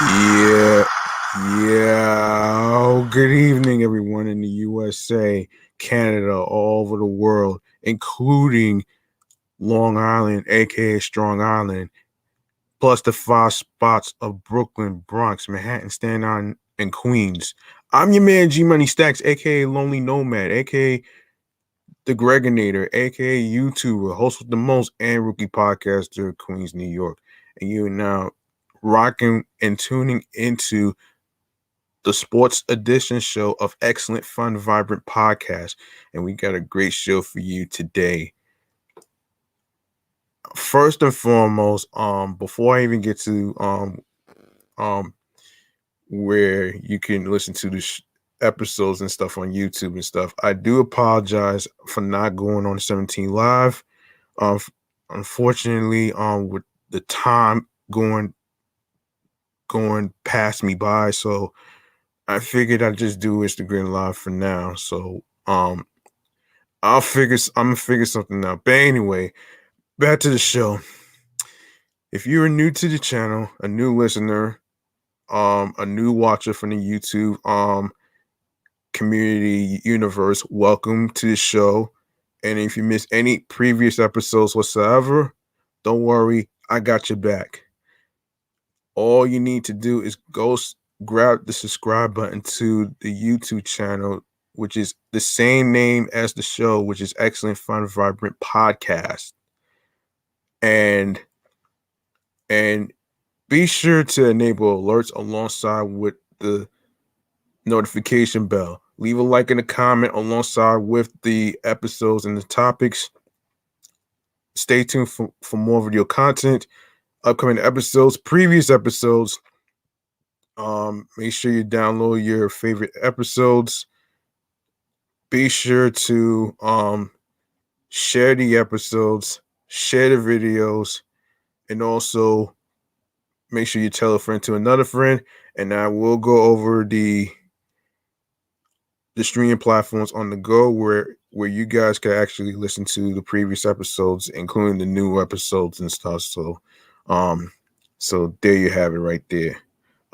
Yeah, yeah. Oh, good evening, everyone in the USA, Canada, all over the world, including Long Island, aka Strong Island, plus the 5 spots of Brooklyn, Bronx, Manhattan, Staten Island, and Queens. I'm your man, G Money Stacks, aka Lonely Nomad, aka The Gregonator, aka YouTuber, host with the most, and rookie podcaster, Queens, New York. And you are now rocking and tuning into the sports edition show of Excellent Fun Vibrant Podcast. And we got a great show for you today. First and foremost, before I even get to um where you can listen to the episodes and stuff on YouTube and stuff, I do apologize for not going on 17 Live. Um Unfortunately, with the time going past me by, so I figured I'd just do Instagram Live for now. So I'm gonna figure something out. But anyway, back to the show. If you're new to the channel, a new listener, a new watcher from the YouTube community universe, welcome to the show. And if you missed any previous episodes whatsoever, don't worry, I got your back. All you need to do is grab the subscribe button to the YouTube channel, which is the same name as the show, which is Excellent Fun Vibrant Podcast. And and be sure to enable alerts alongside with the notification bell. Leave a like and a comment alongside with the episodes and the topics. Stay tuned for more video content, upcoming episodes, previous episodes. Make sure you download your favorite episodes. Be sure to share the episodes, share the videos, and also make sure you tell a friend to another friend. And I will go over the streaming platforms on the go where you guys can actually listen to the previous episodes, including the new episodes and stuff. Um, so there you have it right there.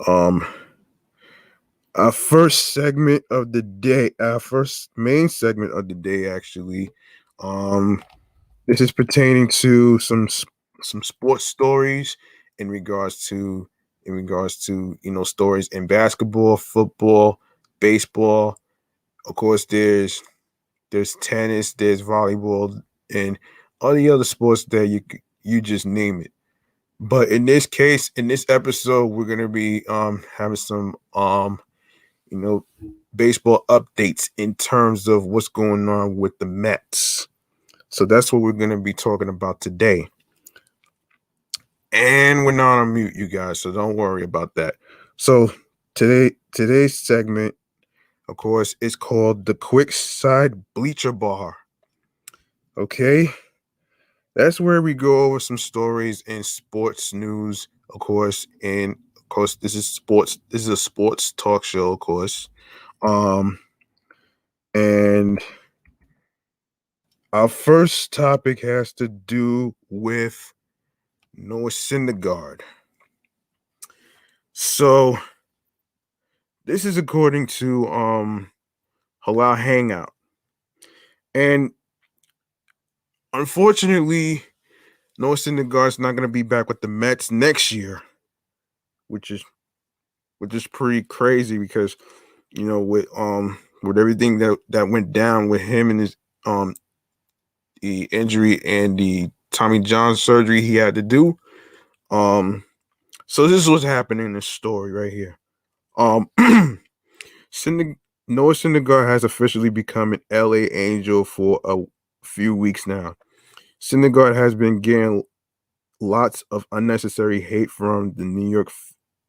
Um, our first segment of the day, our first main segment of the day, actually. Um, this is pertaining to some sports stories in regards to stories in basketball, football, baseball. Of course, there's tennis, there's volleyball, and all the other sports that you just name it. But in this case, in this episode, we're gonna be having some you know baseball updates in terms of what's going on with the Mets. So that's what we're gonna be talking about today. And we're not on mute, you guys, so don't worry about that. So today's segment, of course, is called the Quick Side Bleacher Bar. Okay, that's where we go over some stories in sports news, of course, and of course this is sports. This is a sports talk show, of course. Um, and our first topic has to do with Noah Synderguard. So this is according to Halal Hangout. And unfortunately, Noah Syndergaard's not gonna be back with the Mets next year, which is pretty crazy because with everything that went down with him and his the injury and the Tommy John surgery he had to do. So this is what's happening in this story right here. Noah Syndergaard has officially become an LA Angel for a few weeks now. Syndergaard has been getting lots of unnecessary hate from the New York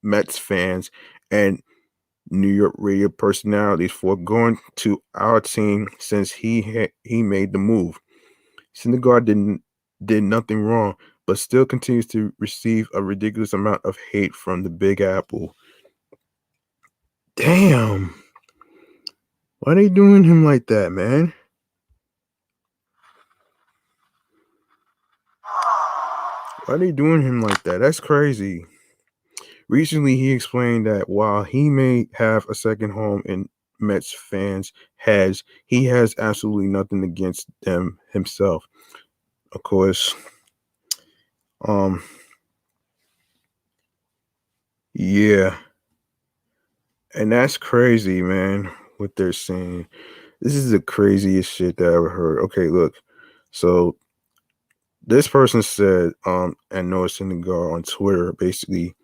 Mets fans and New York radio personalities for going to our team since he made the move. Syndergaard did nothing wrong, but still continues to receive a ridiculous amount of hate from the Big Apple. Damn. Why are they doing him like that, man? Why are they doing him like that? That's crazy. Recently, he explained that while he may have a second home in Mets fans' heads, he has absolutely nothing against them himself. Of course, um, yeah, and that's crazy, man. What they're saying. This is the craziest shit that I ever heard. Okay, look. So this person said, and Noah Syndergaard on Twitter, basically,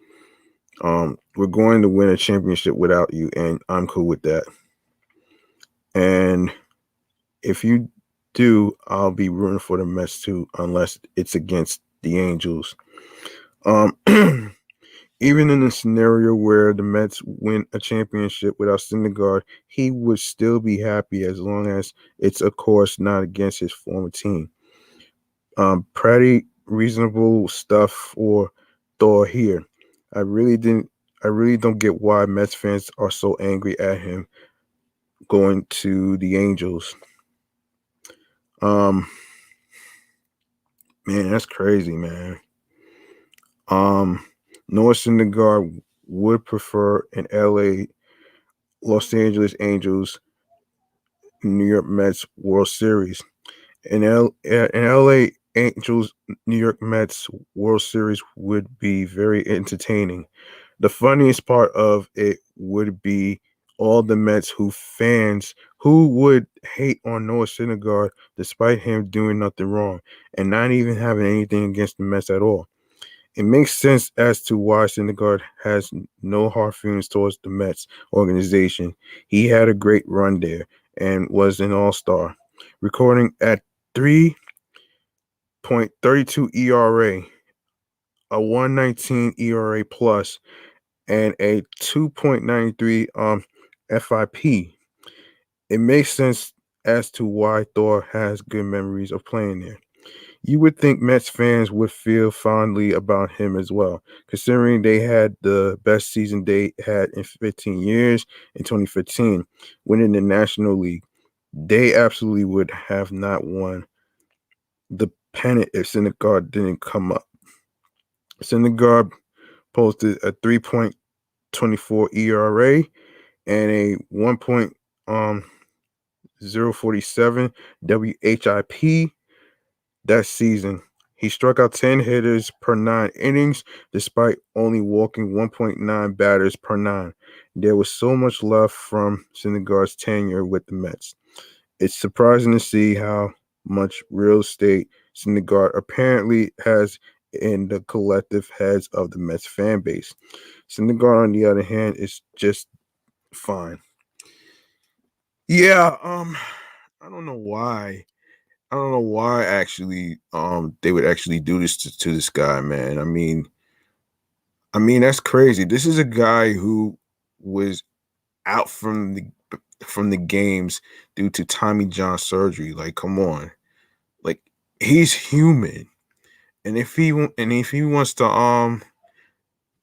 we're going to win a championship without you, and I'm cool with that. And if you do, I'll be rooting for the Mets too, unless it's against the Angels. Um, even in a scenario where the Mets win a championship without Syndergaard, he would still be happy as long as it's, of course, not against his former team. Pretty reasonable stuff for Thor here. I really didn't. I really don't get why Mets fans are so angry at him going to the Angels. Um, Man, that's crazy, man. Um, Noah Syndergaard would prefer an LA, Los Angeles Angels, New York Mets World Series. An LA Angels, New York Mets World Series would be very entertaining. The funniest part of it would be all the Mets fans who would hate on Noah Syndergaard despite him doing nothing wrong and not even having anything against the Mets at all. It makes sense as to why Syndergaard has no hard feelings towards the Mets organization. He had a great run there and was an all-star, recording at 3.32 ERA, a 119 ERA plus, and a 2.93 FIP. It makes sense as to why Thor has good memories of playing there. You would think Mets fans would feel fondly about him as well, considering they had the best season they had in 15 years in 2015, winning the National League. They absolutely would have not won the pennant if Syndergaard didn't come up. Syndergaard posted a 3.24 ERA and a 1.047 WHIP that season. He struck out 10 hitters per 9 innings, despite only walking 1.9 batters per 9. There was so much love from Syndergaard's tenure with the Mets. It's surprising to see how much real estate Syndergaard apparently has in the collective heads of the Mets fan base. Syndergaard, on the other hand, is just fine. Yeah, I don't know why. I don't know why actually they would actually do this to this guy, man. I mean that's crazy. This is a guy who was out from the games due to Tommy John surgery. Like, come on. Like, he's human. And if he wants to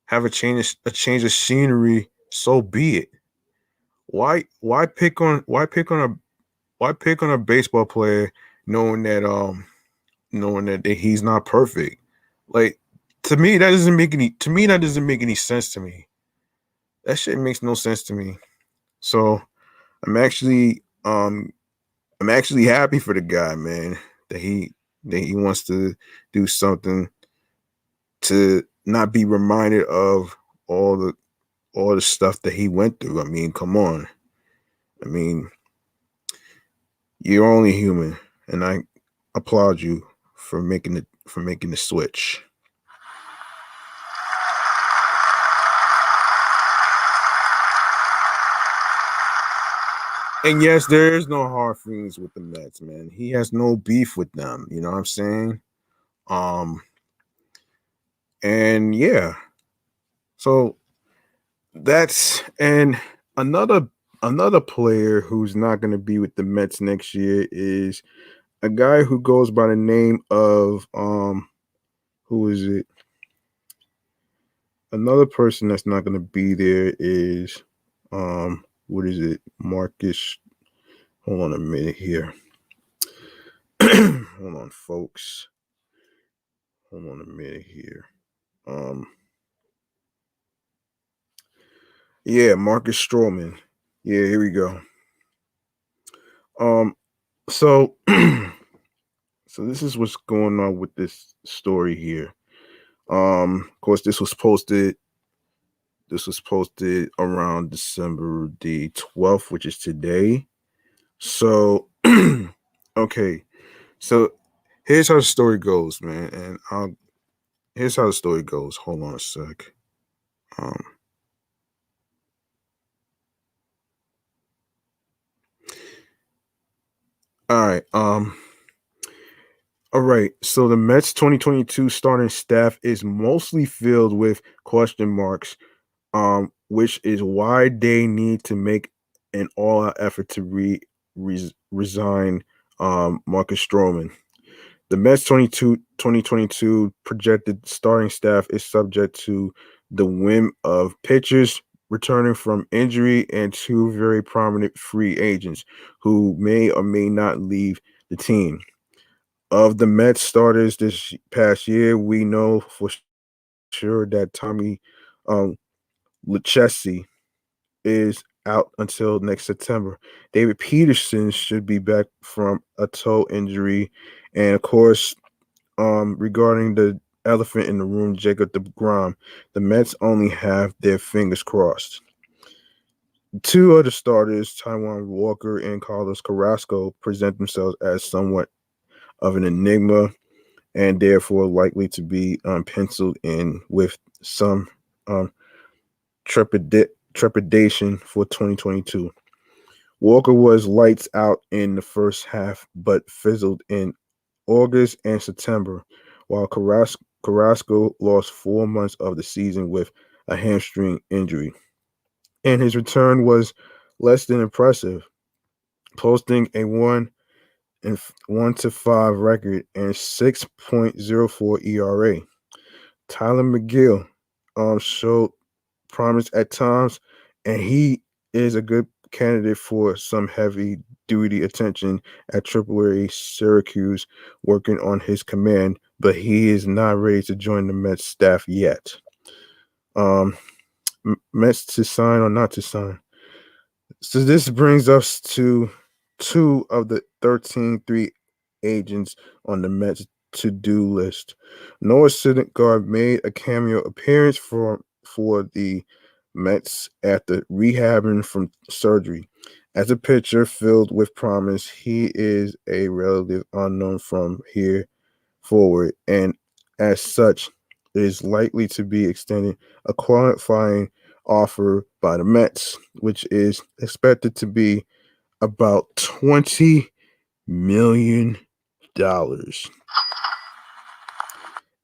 have a change of scenery, so be it. Why pick on a baseball player knowing that he's not perfect? Like, that doesn't make any sense to me. That shit makes no sense to me. So I'm actually um I'm actually happy for the guy, man, that he wants to do something to not be reminded of all the all the stuff that he went through. I mean, come on. I mean, you're only human, and I applaud you for making the switch. And yes, there is no hard feelings with the Mets, man. He has no beef with them. You know what I'm saying? Um, and yeah, so that's and another another player who's not going to be with the Mets next year is a guy who goes by the name of who is it? Another person that's not going to be there is what is it? Marcus. Hold on a minute here. Hold on, folks. Hold on a minute here. Um Yeah, Marcus Stroman. Yeah, here we go. Um, so so this is what's going on with this story here. Of course, this was posted around December the 12th, which is today. So, okay, so here's how the story goes, man, and here's how the story goes. Hold on a sec. Um, all right. All right. So the Mets 2022 starting staff is mostly filled with question marks, which is why they need to make an all-out effort to resign Marcus Stroman. The Mets 2022 projected starting staff is subject to the whim of pitchers returning from injury and two very prominent free agents who may or may not leave the team. Of the Mets starters this past year, we know for sure that Tommy um, Lucchesi is out until next September. David Peterson should be back from a toe injury, and of course, regarding the elephant in the room, Jacob DeGrom, the Mets only have their fingers crossed. Two other starters, Taiwan Walker and Carlos Carrasco, present themselves as somewhat of an enigma and therefore likely to be penciled in with some um, trepidation for 2022. Walker was lights out in the first half, but fizzled in August and September, while Carrasco lost 4 months of the season with a hamstring injury. And his return was less than impressive, posting a 1-5 record and 6.04 ERA. Tyler McGill showed promise at times, and he is a good candidate for some heavy duty attention at AAA Syracuse, working on his command, but he is not ready to join the Mets staff yet. Um, Mets to sign or not to sign? So this brings us to two of the 13 free agents on the Mets to-do list. Noah Synderguard made a cameo appearance for the Mets after rehabbing from surgery. As a pitcher filled with promise, he is a relative unknown from here forward, and as such, is likely to be extending a qualifying offer by the Mets, which is expected to be about $20 million.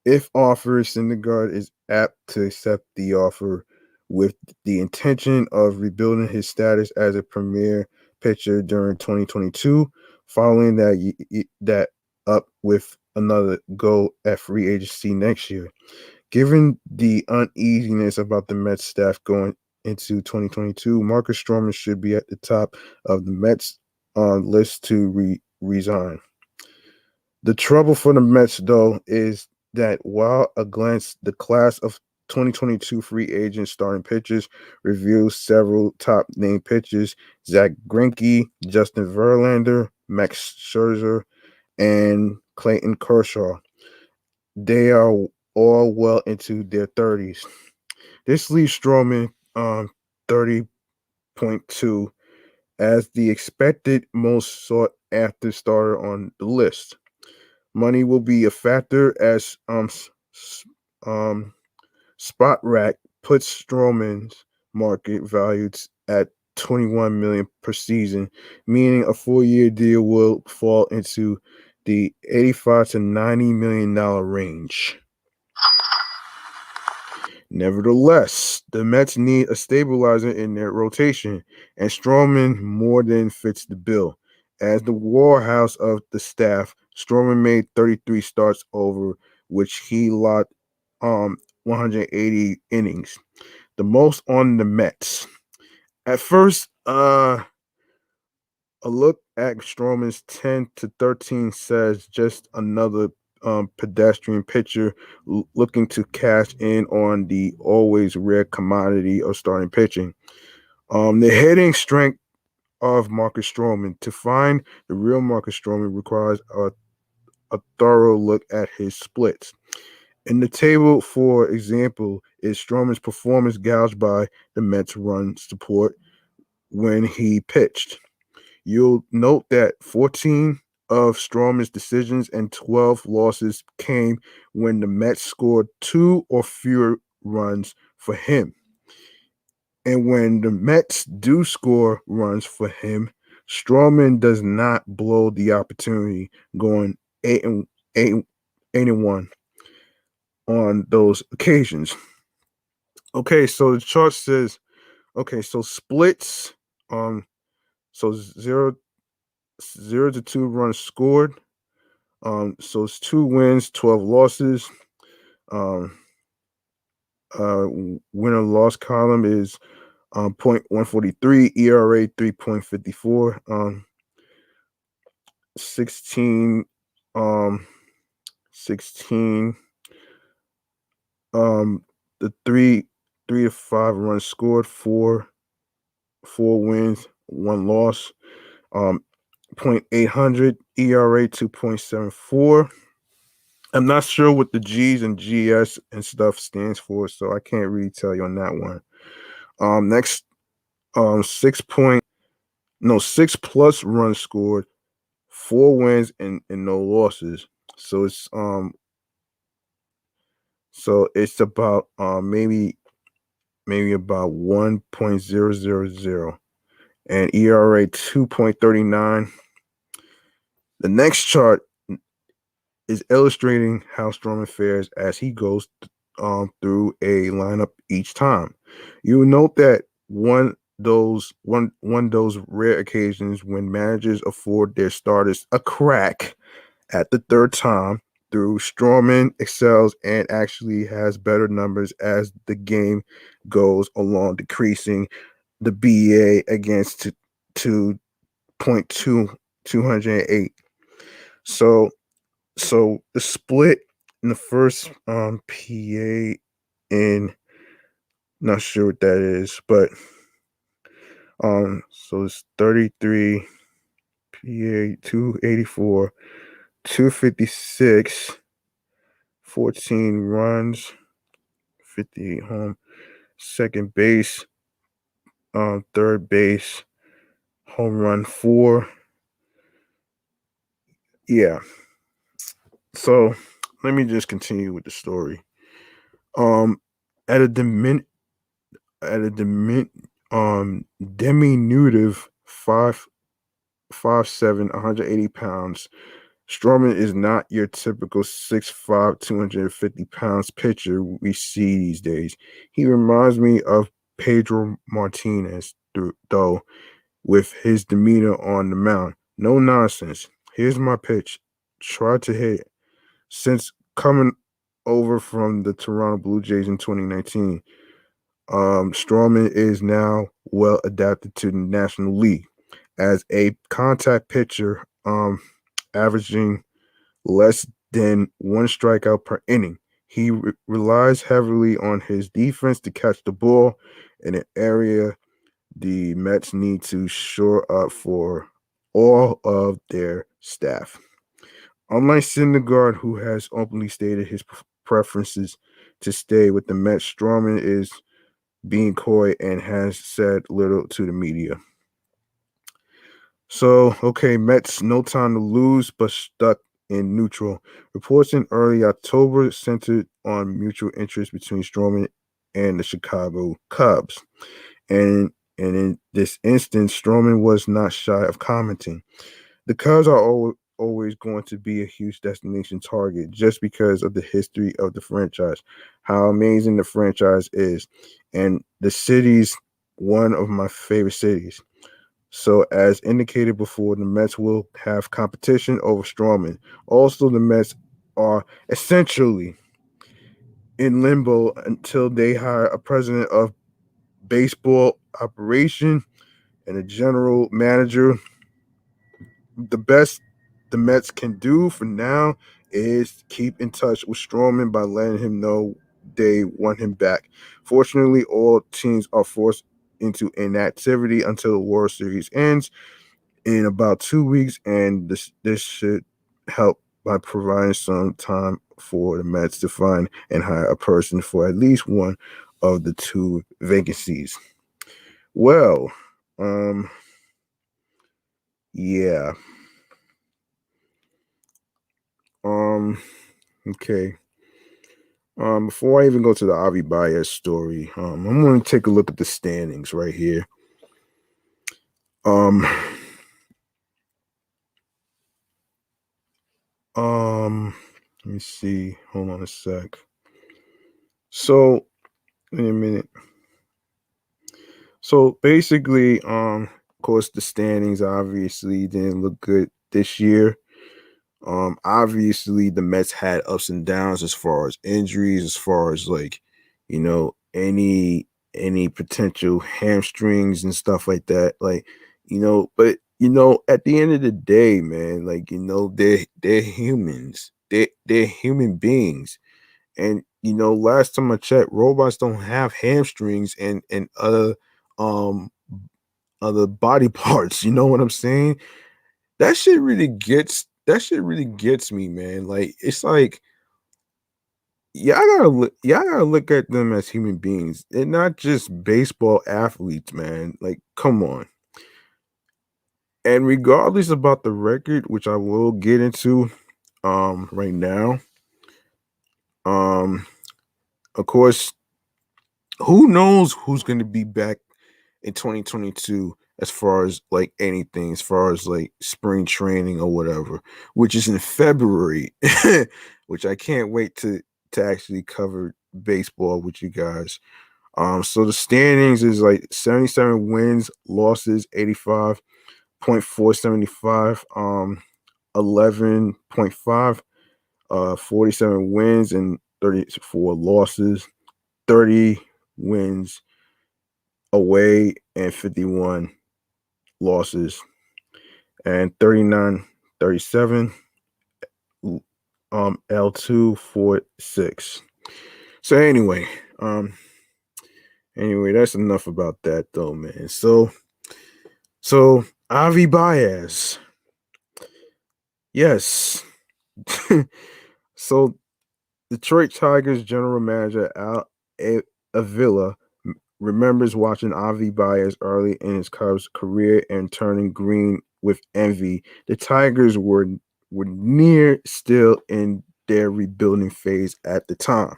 If offered, Syndergaard is apt to accept the offer with the intention of rebuilding his status as a premier pitcher during 2022, following that up with another go at free agency next year. Given the uneasiness about the Mets staff going into 2022, Marcus Stroman should be at the top of the Mets list to resign. The trouble for the Mets, though, is that while a glance, the class of 2022 free agent starting pitchers reveals several top name pitchers: Zach Greinke, Justin Verlander, Max Scherzer, and Clayton Kershaw. They are all well into their 30s. This leaves Stroman 30.2 as the expected most sought after starter on the list. Money will be a factor as Spot Rack puts Stroman's market value at 21 million per season, meaning a 4-year deal will fall into the 85 to 90 million dollar range. Nevertheless, the Mets need a stabilizer in their rotation, and Stroman more than fits the bill. As the warhouse of the staff, Stroman made 33 starts over which he logged 180 innings, the most on the Mets. At first, a look at Stroman's 10 to 13 says just another pedestrian pitcher looking to cash in on the always rare commodity of starting pitching. The hitting strength of Marcus Stroman. To find the real Marcus Stroman requires a thorough look at his splits. In the table, for example, is Stroman's performance gouged by the Mets' run support when he pitched. You'll note that 14 of Stroman's decisions and 12 losses came when the Mets scored 2 or fewer runs for him. And when the Mets do score runs for him, Stroman does not blow the opportunity, going 8-1 on those occasions. Okay, so the chart says, okay, so splits, so 0 to 2 runs scored. So it's 2 wins, 12 losses. Winner loss column is 0.143, ERA 3.54, 16 16 the 3 to 5 runs scored, 4 wins, 1 loss, 0.800, ERA 2.74. I'm not sure what the G's and GS and stuff stands for, so I can't really tell you on that one. Next, 6+ runs scored, 4 wins and no losses. So it's about maybe about 1.000 and ERA 2.39. The next chart is illustrating how Stroman fares as he goes through a lineup each time. You will note that one those rare occasions when managers afford their starters a crack at the third time through, Stroman excels and actually has better numbers as the game goes along, decreasing the BA against to 208. So the split in the first PA in, not sure what that is, but so it's 33 PA 284 256 14 runs 58 home, second base, third base, home run 4. Yeah. So let me just continue with the story. At a diminutive 5'7", 180 pounds, Stroman is not your typical 6'5", 250 pounds pitcher we see these days. He reminds me of Pedro Martinez, though, with his demeanor on the mound. No nonsense. Here's my pitch. Try to hit it. Since coming over from the Toronto Blue Jays in 2019, Stroman is now well adapted to the National League as a contact pitcher, averaging less than 1 strikeout per inning. He relies heavily on his defense to catch the ball in an area the Mets need to shore up for all of their staff. Unlike Synderguard, who has openly stated his preferences to stay with the Mets, Stroman is being coy and has said little to the media. So, okay, Mets, no time to lose, but stuck in neutral. Reports in early October centered on mutual interest between Stroman and the Chicago Cubs. And in this instance, Stroman was not shy of commenting. The Cubs are always going to be a huge destination target just because of the history of the franchise, how amazing the franchise is, and the city's one of my favorite cities. So, as indicated before, the Mets will have competition over Stroman. Also, the Mets are essentially in limbo until they hire a president of baseball operation and a general manager. The best the Mets can do for now is keep in touch with Stroman by letting him know they want him back. Fortunately, all teams are forced into inactivity until the World Series ends in about 2 weeks, and this should help by providing some time for the Mets to find and hire a person for at least one of the two vacancies. Well, yeah. Um, okay. Before I even go to the Javy Baez story, I'm going to take a look at the standings right here. Um, let me see. Hold on a sec. So, in a minute. So basically, of course, the standings obviously didn't look good this year. Obviously, the Mets had ups and downs as far as injuries, as far as like, any potential hamstrings and stuff like that. Like, but at the end of the day, man, like they're humans. They're human beings. And last time I checked, robots don't have hamstrings and um other body parts. You know what I'm saying? That shit really gets me, man. Like it's like y'all gotta look at them as human beings. They're not just baseball athletes, man. Like, come on. And regardless about the record, which I will get into right now, um, of course, who knows who's gonna be back in 2022 as far as like anything, as far as like spring training or whatever, which is in February, which I can't wait to actually cover baseball with you guys. So the standings is like 77 wins, losses 85.475, 11.5, 47 wins and 34 losses, 30 wins away and 51 losses, and 39-37 L2 4-6. So um anyway, that's enough about that though, man. So Javy Baez. Yes. So Detroit Tigers general manager Avila remembers watching Javy Baez early in his Cubs career and turning green with envy. The Tigers were near still in their rebuilding phase at the time,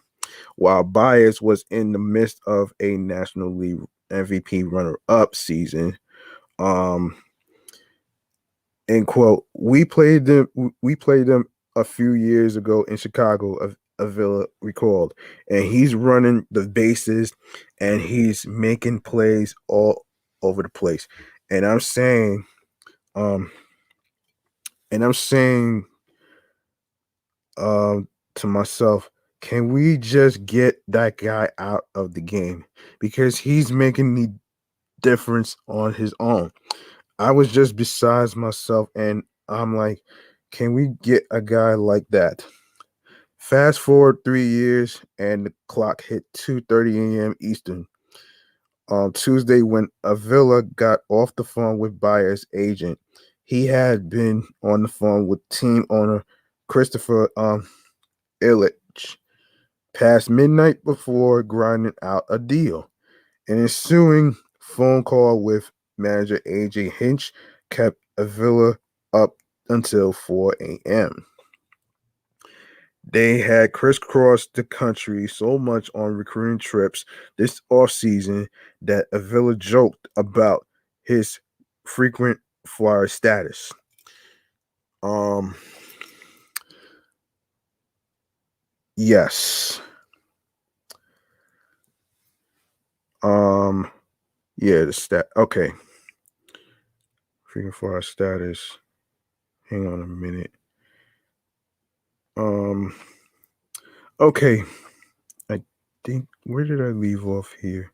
while Baez was in the midst of a National League MVP runner-up season. Um, End quote. We played them a few years ago in Chicago, Avila recalled, and he's running the bases and he's making plays all over the place. And I'm saying, um, and I'm saying, to myself, can we just get that guy out of the game because he's making the difference on his own. I was just besides myself, and I'm like, can we get a guy like that? Fast forward 3 years, and the clock hit 2:30 a.m. Eastern on Tuesday when Avila got off the phone with Baez' agent. He had been on the phone with team owner Christopher Illich past midnight before grinding out a deal. An ensuing phone call with manager AJ Hinch kept Avila up until 4 a.m. They had crisscrossed the country so much on recruiting trips this offseason that Avila joked about his frequent flyer status. Um, yes. Um, yeah, the stat. Okay, frequent flyer status. Hang on a minute. Um, okay. I think where did I leave off here?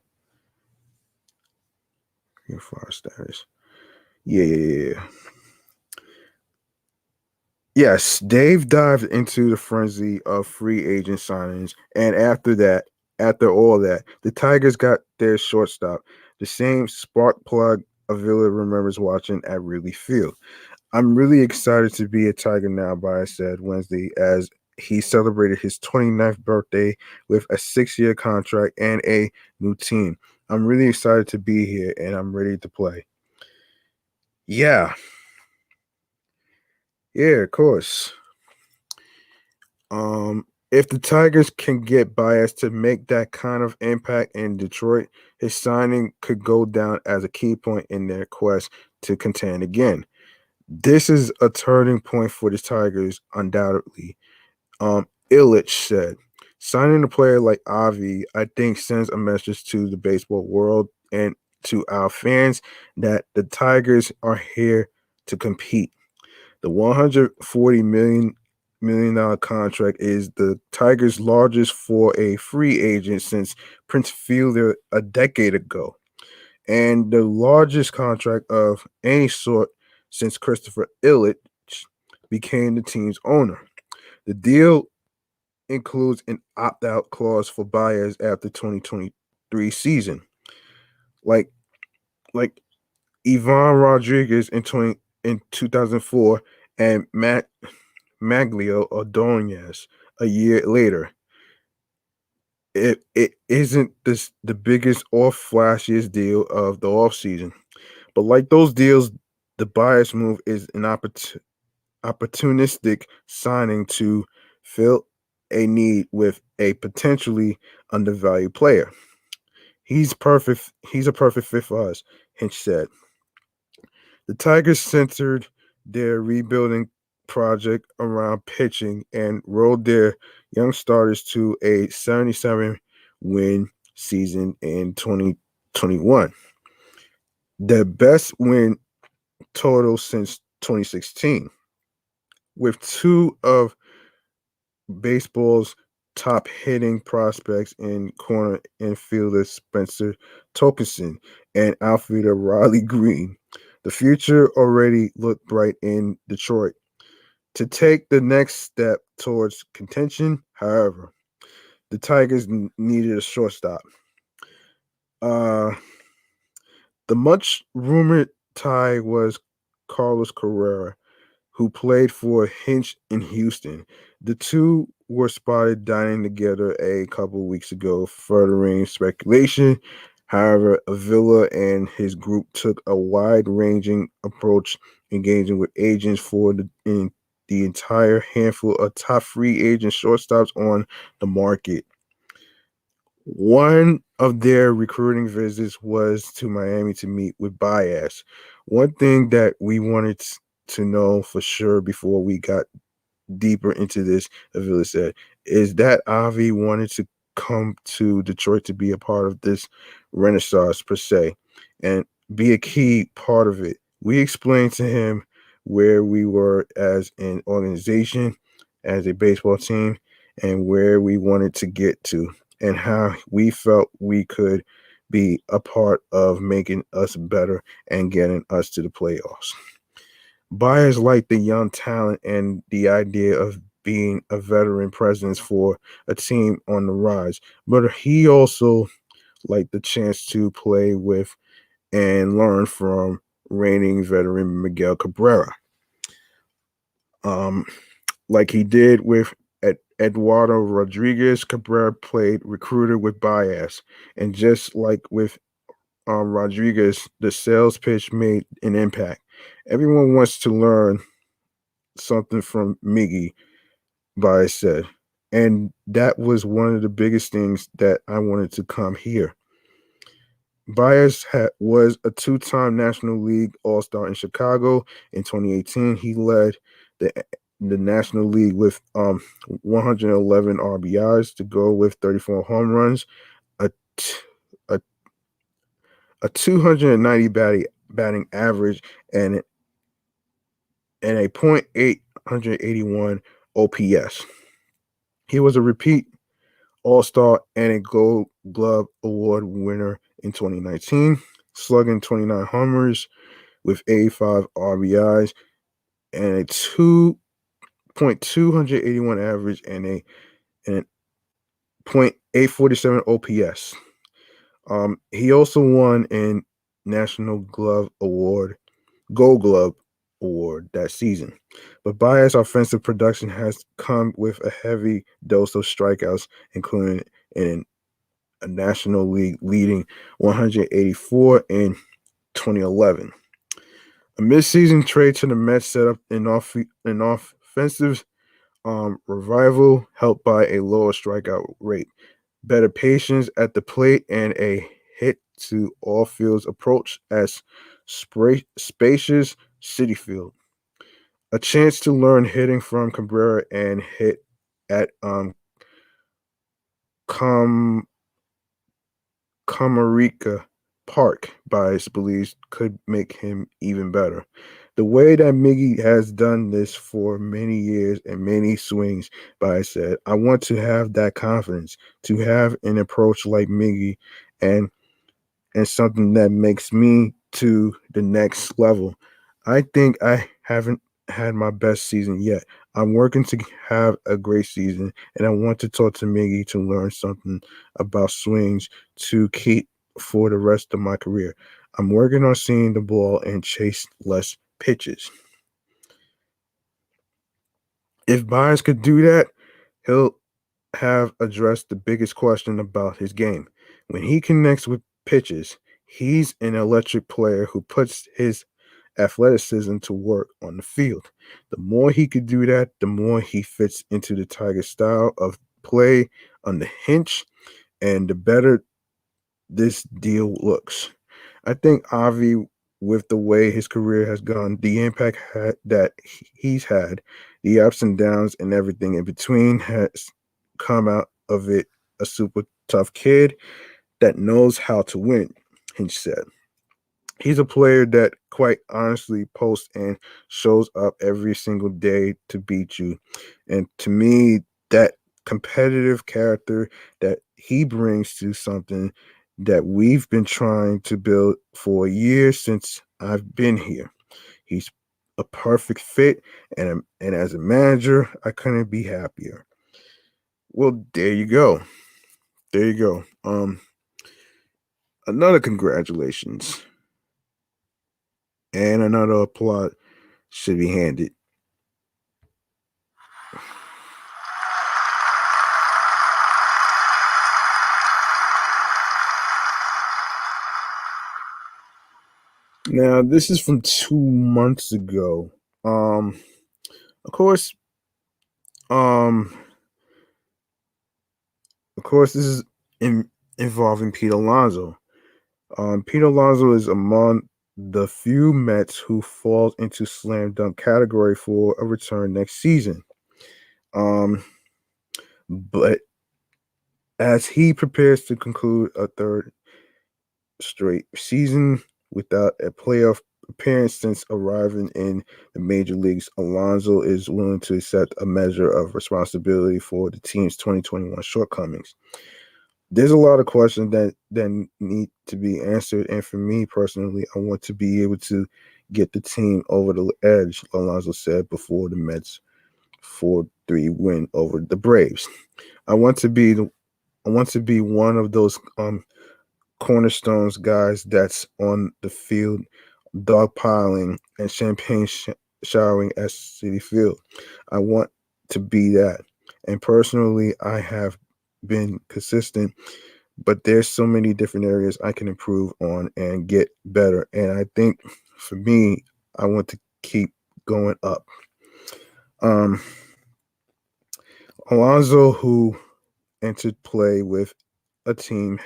Frequent flyer status. Yeah. Yes, Dave dived into the frenzy of free agent signings, and after all that, the Tigers got their shortstop, the same spark plug Avila remembers watching at Wrigley Field. I'm really excited to be a Tiger now, Baez said Wednesday as he celebrated his 29th birthday with a 6-year contract and a new team. I'm really excited to be here and I'm ready to play. Yeah, yeah, of course. If the Tigers can get Baez to make that kind of impact in Detroit, his signing could go down as a key point in their quest to contend again. This is a turning point for the Tigers, undoubtedly. Illich said, signing a player like Avi, I think, sends a message to the baseball world and to our fans that the Tigers are here to compete. The 140 million dollar contract is the Tigers' largest for a free agent since Prince Fielder a decade ago, and the largest contract of any sort since Christopher Illich became the team's owner. The deal includes an opt-out clause for Baez after 2023 season, like like Ivan Rodriguez in 2004 and Maglio Ordonez a year later. It isn't the biggest or flashiest deal of the offseason, but like those deals, the Baez move is an opportunistic signing to fill a need with a potentially undervalued player. He's perfect. He's a perfect fit for us, Hinch said. The Tigers centered their rebuilding project around pitching and rode their young starters to a 77 win season in 2021, the best win total since 2016, with two of baseball's top hitting prospects in corner infielder Spencer Torkelson and outfielder Riley Green. The future already looked bright in Detroit. To take the next step towards contention, however, the Tigers needed a shortstop. Uh, the much rumored tie was Carlos Carrera, who played for Hinch in Houston. The two were spotted dining together a couple weeks ago, furthering speculation. However, Avila and his group took a wide-ranging approach, engaging with agents for the entire handful of top free agent shortstops on the market. One of their recruiting visits was to Miami to meet with Baez. One thing that we wanted to know for sure before we got deeper into this, Avila said, is that Avi wanted to come to Detroit to be a part of this renaissance per se and be a key part of it. We explained to him where we were as an organization, as a baseball team, and where we wanted to get to, and how we felt we could be a part of making us better and getting us to the playoffs. Buyers like the young talent and the idea of being a veteran presence for a team on the rise, but he also liked the chance to play with and learn from reigning veteran Miguel Cabrera, um, like he did with Eduardo Rodriguez. Cabrera played recruiter with Baez, and just like with Rodriguez, the sales pitch made an impact. Everyone wants to learn something from Miggy, Baez said. And that was one of the biggest things that I wanted to come here. Baez was a two-time National League All-Star in Chicago. In 2018, he led the the National League with 111 RBIs to go with 34 home runs, a t- a, a 290 batting average, and a .881 OPS. He was a repeat All-Star and a Gold Glove Award winner in 2019, slugging 29 homers with 85 RBIs and a .281 average and .847 OPS. He also won a National Gold Glove Award that season. But Baez's offensive production has come with a heavy dose of strikeouts, including in a National League leading 184 in 2011. A midseason trade to the Mets set up an offensive revival helped by a lower strikeout rate, better patience at the plate, and a hit to all fields approach as spacious City Field. A chance to learn hitting from Cabrera and hit at Com Comerica Park, Bias believes could make him even better. The way that Miggy has done this for many years and many swings, Bias said, I want to have that confidence, to have an approach like Miggy and something that makes me to the next level. I think I haven't had my best season yet. I'm working to have a great season, and I want to talk to Miggy to learn something about swings to keep for the rest of my career. I'm working on seeing the ball and chase less pitches. If Bynes could do that, he'll have addressed the biggest question about his game. When he connects with pitches, he's an electric player who puts his athleticism to work on the field. The more he could do that, the more he fits into the Tiger style of play on the hinge, and the better this deal looks. I think Avi, with the way his career has gone, the impact that he's had, the ups and downs, and everything in between, has come out of it a super tough kid that knows how to win, Hinch said. He's a player that quite honestly posts and shows up every single day to beat you. And to me, that competitive character that he brings to something that we've been trying to build for years since I've been here. He's a perfect fit, and as a manager, I couldn't be happier. Well, there you go. There you go. Another congratulations and another applaud should be handed. Now, this is from 2 months ago. Of course, um, this is involving Pete Alonso. Pete Alonso is among the few Mets who falls into slam dunk category for a return next season. But as he prepares to conclude a third straight season without a playoff appearance since arriving in the major leagues, Alonso is willing to accept a measure of responsibility for the team's 2021 shortcomings. There's a lot of questions that need to be answered, and for me personally, I want to be able to get the team over the edge, Alonso said before the Mets 4-3 win over the Braves. I want to be one of those cornerstones guys that's on the field dogpiling and champagne showering at City Field. I want to be that. And personally, I have been consistent, but there's so many different areas I can improve on and get better. And I think for me, I want to keep going up. Alonso, who entered play with a team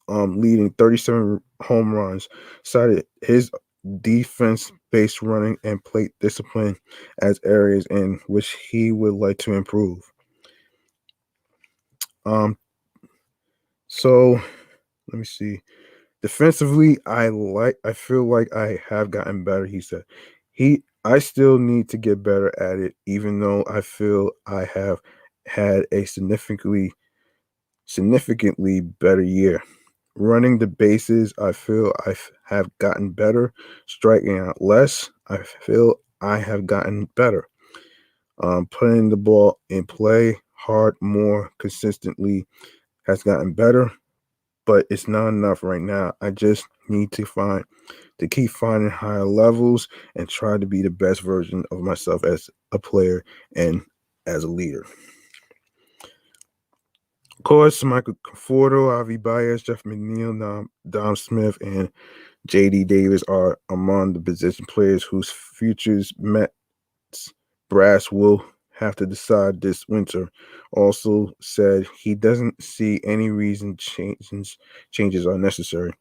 leading 37 home runs, cited his defense-based running and plate discipline as areas in which he would like to improve. So let me see. Defensively, I feel like I have gotten better, he said. I still need to get better at it, even though I feel I have had a significantly better year. Running the bases, I feel I have gotten better. Striking out less, I feel I have gotten better. Putting the ball in play hard more consistently has gotten better, but it's not enough right now. I just need to keep finding higher levels and try to be the best version of myself as a player and as a leader. Of course, Michael Conforto, Javy Baez, Jeff McNeil, Dom Smith, and J.D. Davis are among the position players whose futures Mets brass will have to decide this winter. Also said he doesn't see any reason changes are necessary.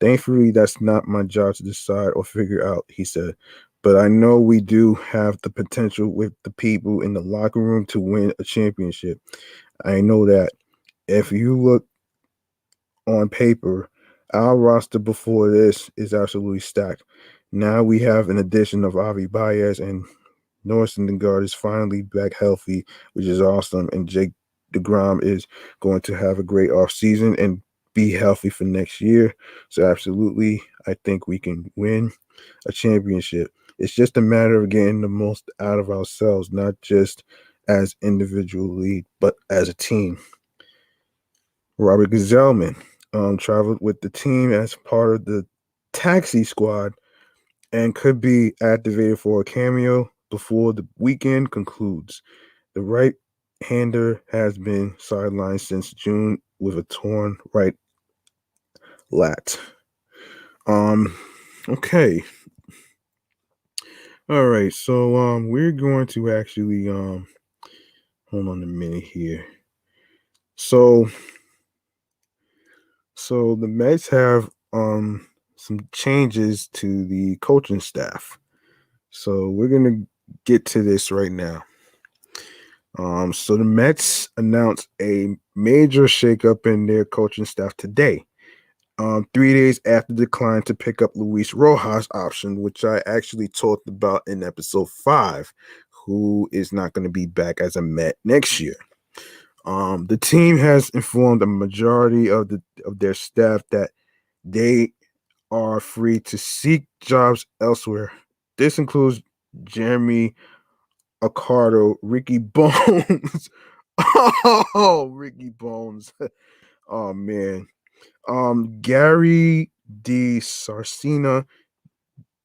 Thankfully, that's not my job to decide or figure out, he said. But I know we do have the potential with the people in the locker room to win a championship. I know that. If you look on paper, our roster before this is absolutely stacked. Now we have an addition of Avi Baez and Synderguard is finally back healthy, which is awesome. And Jake DeGrom is going to have a great offseason and be healthy for next year. So absolutely, I think we can win a championship. It's just a matter of getting the most out of ourselves, not just as individually, but as a team. Robert Gazelman traveled with the team as part of the taxi squad and could be activated for a cameo before the weekend concludes. The right-hander has been sidelined since June with a torn right lat. Okay. All right. So we're going to actually hold on a minute here. So the Mets have some changes to the coaching staff. So we're gonna get to this right now. So the Mets announced a major shakeup in their coaching staff today. 3 days after the decline to pick up Luis Rojas' option, which I actually talked about in episode 5, who is not going to be back as a Met next year. The team has informed a majority of their staff that they are free to seek jobs elsewhere. This includes Jeremy Accardo, Ricky Bones. Oh, Ricky Bones. Oh man. Gary D. Sarcina,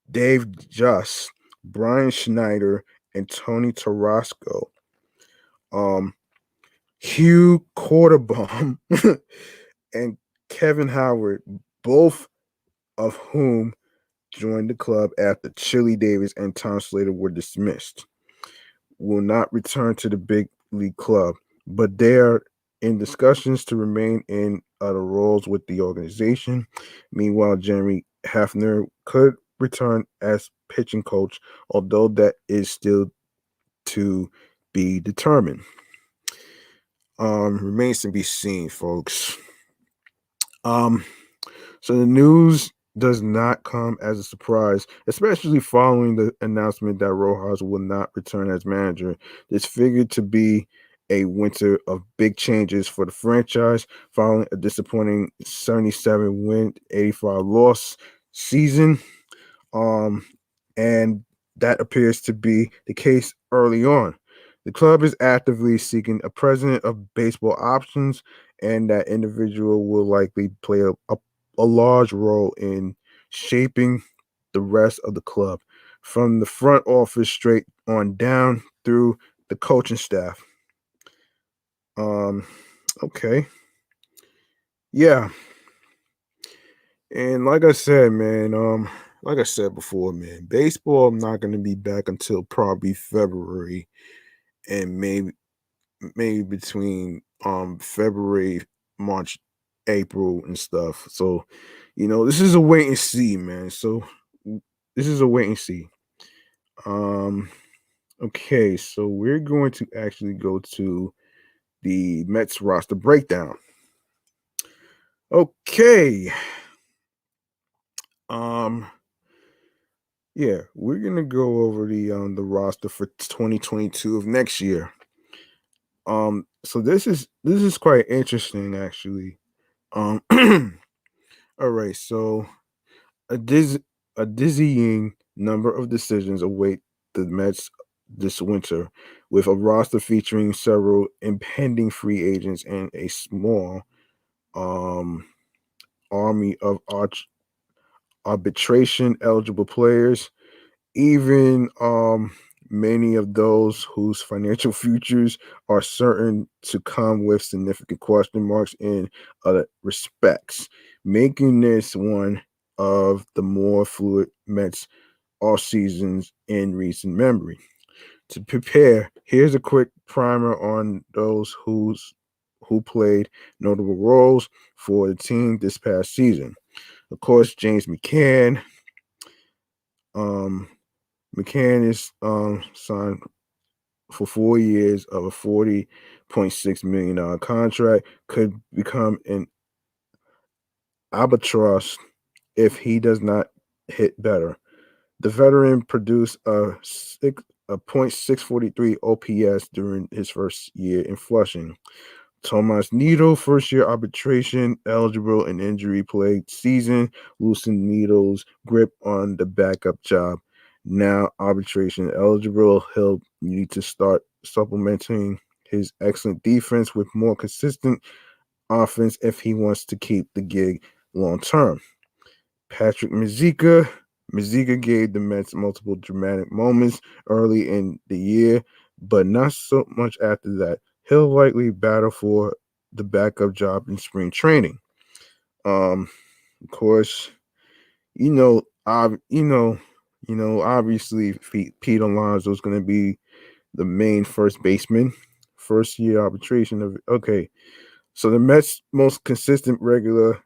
Dave Just, Brian Schneider, and Tony Tarasco. Hugh Quarterbaum and Kevin Howard, both of whom joined the club after Chili Davis and Tom Slater were dismissed, will not return to the big league club, but they are in discussions to remain in other roles with the organization. Meanwhile, Jeremy Hafner could return as pitching coach, although that is still to be determined. Remains to be seen, folks. So the news does not come as a surprise, especially following the announcement that Rojas will not return as manager. It's figured to be a winter of big changes for the franchise following a disappointing 77 win, 85 loss season. And that appears to be the case early on. The club is actively seeking a president of baseball options, and that individual will likely play a large role in shaping the rest of the club from the front office straight on down through the coaching staff. Okay. Yeah. And like I said, man, like I said before, man, baseball I'm not gonna be back until probably February and maybe between February, March, April and stuff. So, this is a wait and see, man. So this is a wait and see. Um okay, so we're going to actually go to the Mets roster breakdown. Okay. Um yeah, we're gonna go over the roster for 2022 of next year. So this is quite interesting actually. Um all right, so a diz a dizzying number of decisions await the Mets this winter, with a roster featuring several impending free agents and a small um, army of arbitration eligible players. Even many of those whose financial futures are certain to come with significant question marks in other respects, making this one of the more fluid Mets off seasons in recent memory. To prepare, here's a quick primer on those who played notable roles for the team this past season. Of course, James McCann. Um, McCann is signed for 4 years of a $40.6 million contract. Could become an albatross if he does not hit better. The veteran produced a .643 OPS during his first year in Flushing. Tomas Nido, first year arbitration eligible and injury plagued season, loosened Nido's grip on the backup job. Now arbitration eligible, he'll need to start supplementing his excellent defense with more consistent offense if he wants to keep the gig long term. Patrick Mazeika. Mazeika gave the Mets multiple dramatic moments early in the year, but not so much after that. He'll likely battle for the backup job in spring training. Of course, you know, obviously Pete Alonso is going to be the main first baseman. First year arbitration of okay. So the Mets' most consistent regular,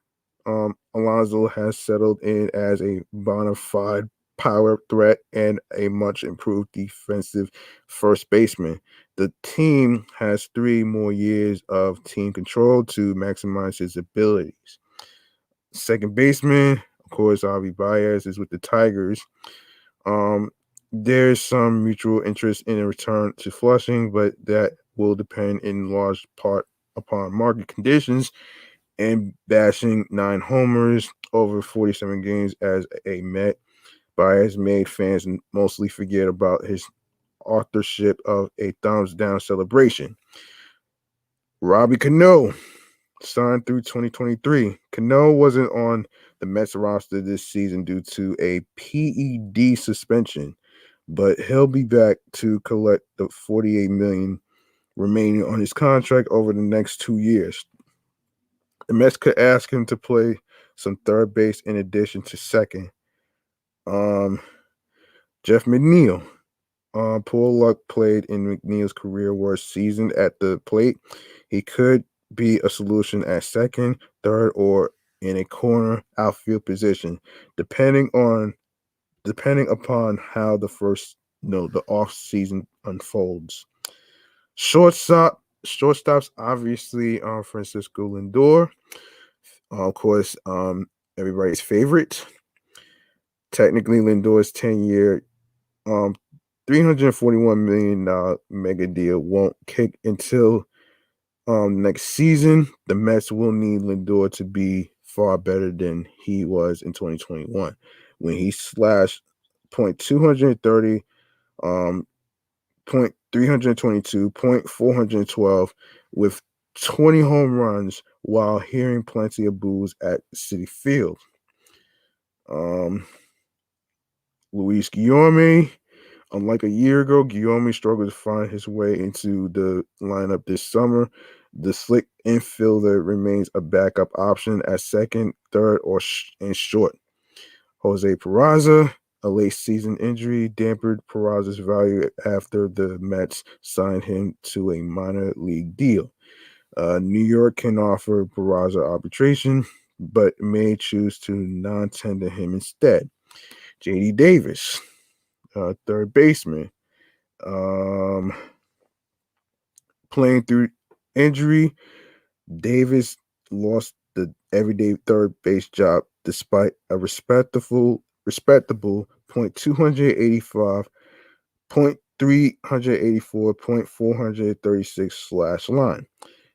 Alonso has settled in as a bona fide power threat and a much improved defensive first baseman. The team has 3 more years of team control to maximize his abilities. Second baseman, of course, Javy Baez is with the Tigers. Um, there's some mutual interest in a return to Flushing, but that will depend in large part upon market conditions. And bashing 9 homers over 47 games as a Met, Baez made fans mostly forget about his authorship of a thumbs down celebration. Robbie Cano signed through 2023. Cano wasn't on the Mets roster this season due to a PED suspension, but he'll be back to collect the $48 million remaining on his contract over the next 2 years. The Mets could ask him to play some third base in addition to second. Um, Jeff McNeil. Poor luck played in McNeil's career worst season at the plate. He could be a solution at second, third, or in a corner outfield position, depending upon how the off season unfolds. Shortstops obviously Francisco Lindor, of course, everybody's favorite. Technically, Lindor's 10-year, $341 million mega deal won't kick until next season. The Mets will need Lindor to be far better than he was in 2021 when he slashed .230, .322, .412 with 20 home runs while hearing plenty of boos at Citi Field. Luis Guillorme. Unlike a year ago, Guillorme struggled to find his way into the lineup this summer. The slick infielder remains a backup option at second, third, and short. Jose Peraza, a late season injury, dampened Peraza's value after the Mets signed him to a minor league deal. New York can offer Peraza arbitration, but may choose to non-tender him instead. J.D. Davis, third baseman, playing through injury. Davis lost the everyday third base job despite a respectable .285, .384, .436 slash line.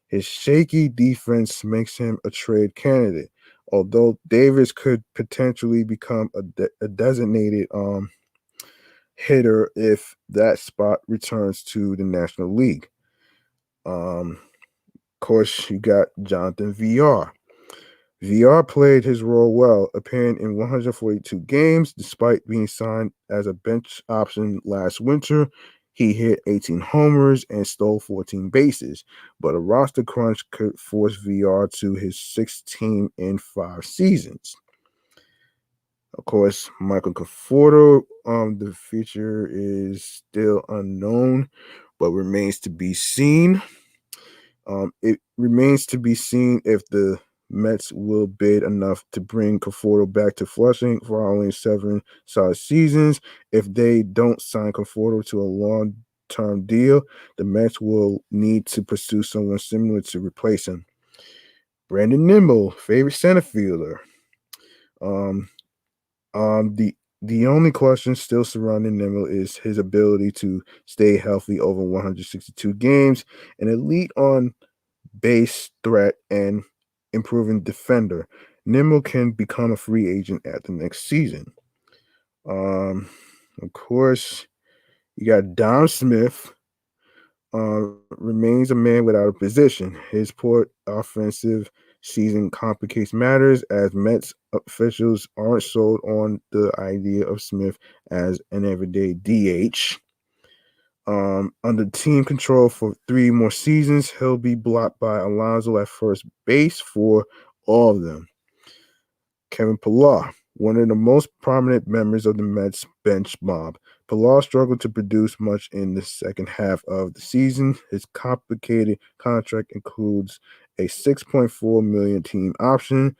His shaky defense makes him a trade candidate, although Davis could potentially become a designated hitter if that spot returns to the National League. Of course, you got Jonathan VR. VR played his role well, appearing in 142 games despite being signed as a bench option last winter. He hit 18 homers and stole 14 bases, but a roster crunch could force VR to his sixth team in 5 seasons. Of course, Michael Conforto, the future is still unknown, but remains to be seen. It remains to be seen if the Mets will bid enough to bring Conforto back to Flushing following 7 solid seasons. If they don't sign Conforto to a long-term deal, the Mets will need to pursue someone similar to replace him. Brandon Nimmo, favorite center fielder. Um, the only question still surrounding Nimmo is his ability to stay healthy over 162 games, an elite on base threat, and improving defender. Nimmo can become a free agent at the next season. Of course, you got Dom Smith. Remains a man without a position. His poor offensive season complicates matters as Mets officials aren't sold on the idea of Smith as an everyday DH. Under team control for 3 more seasons, he'll be blocked by Alonso at first base for all of them. Kevin Pillar, one of the most prominent members of the Mets bench mob. Pillar struggled to produce much in the second half of the season. His complicated contract includes a $6.4 million team option,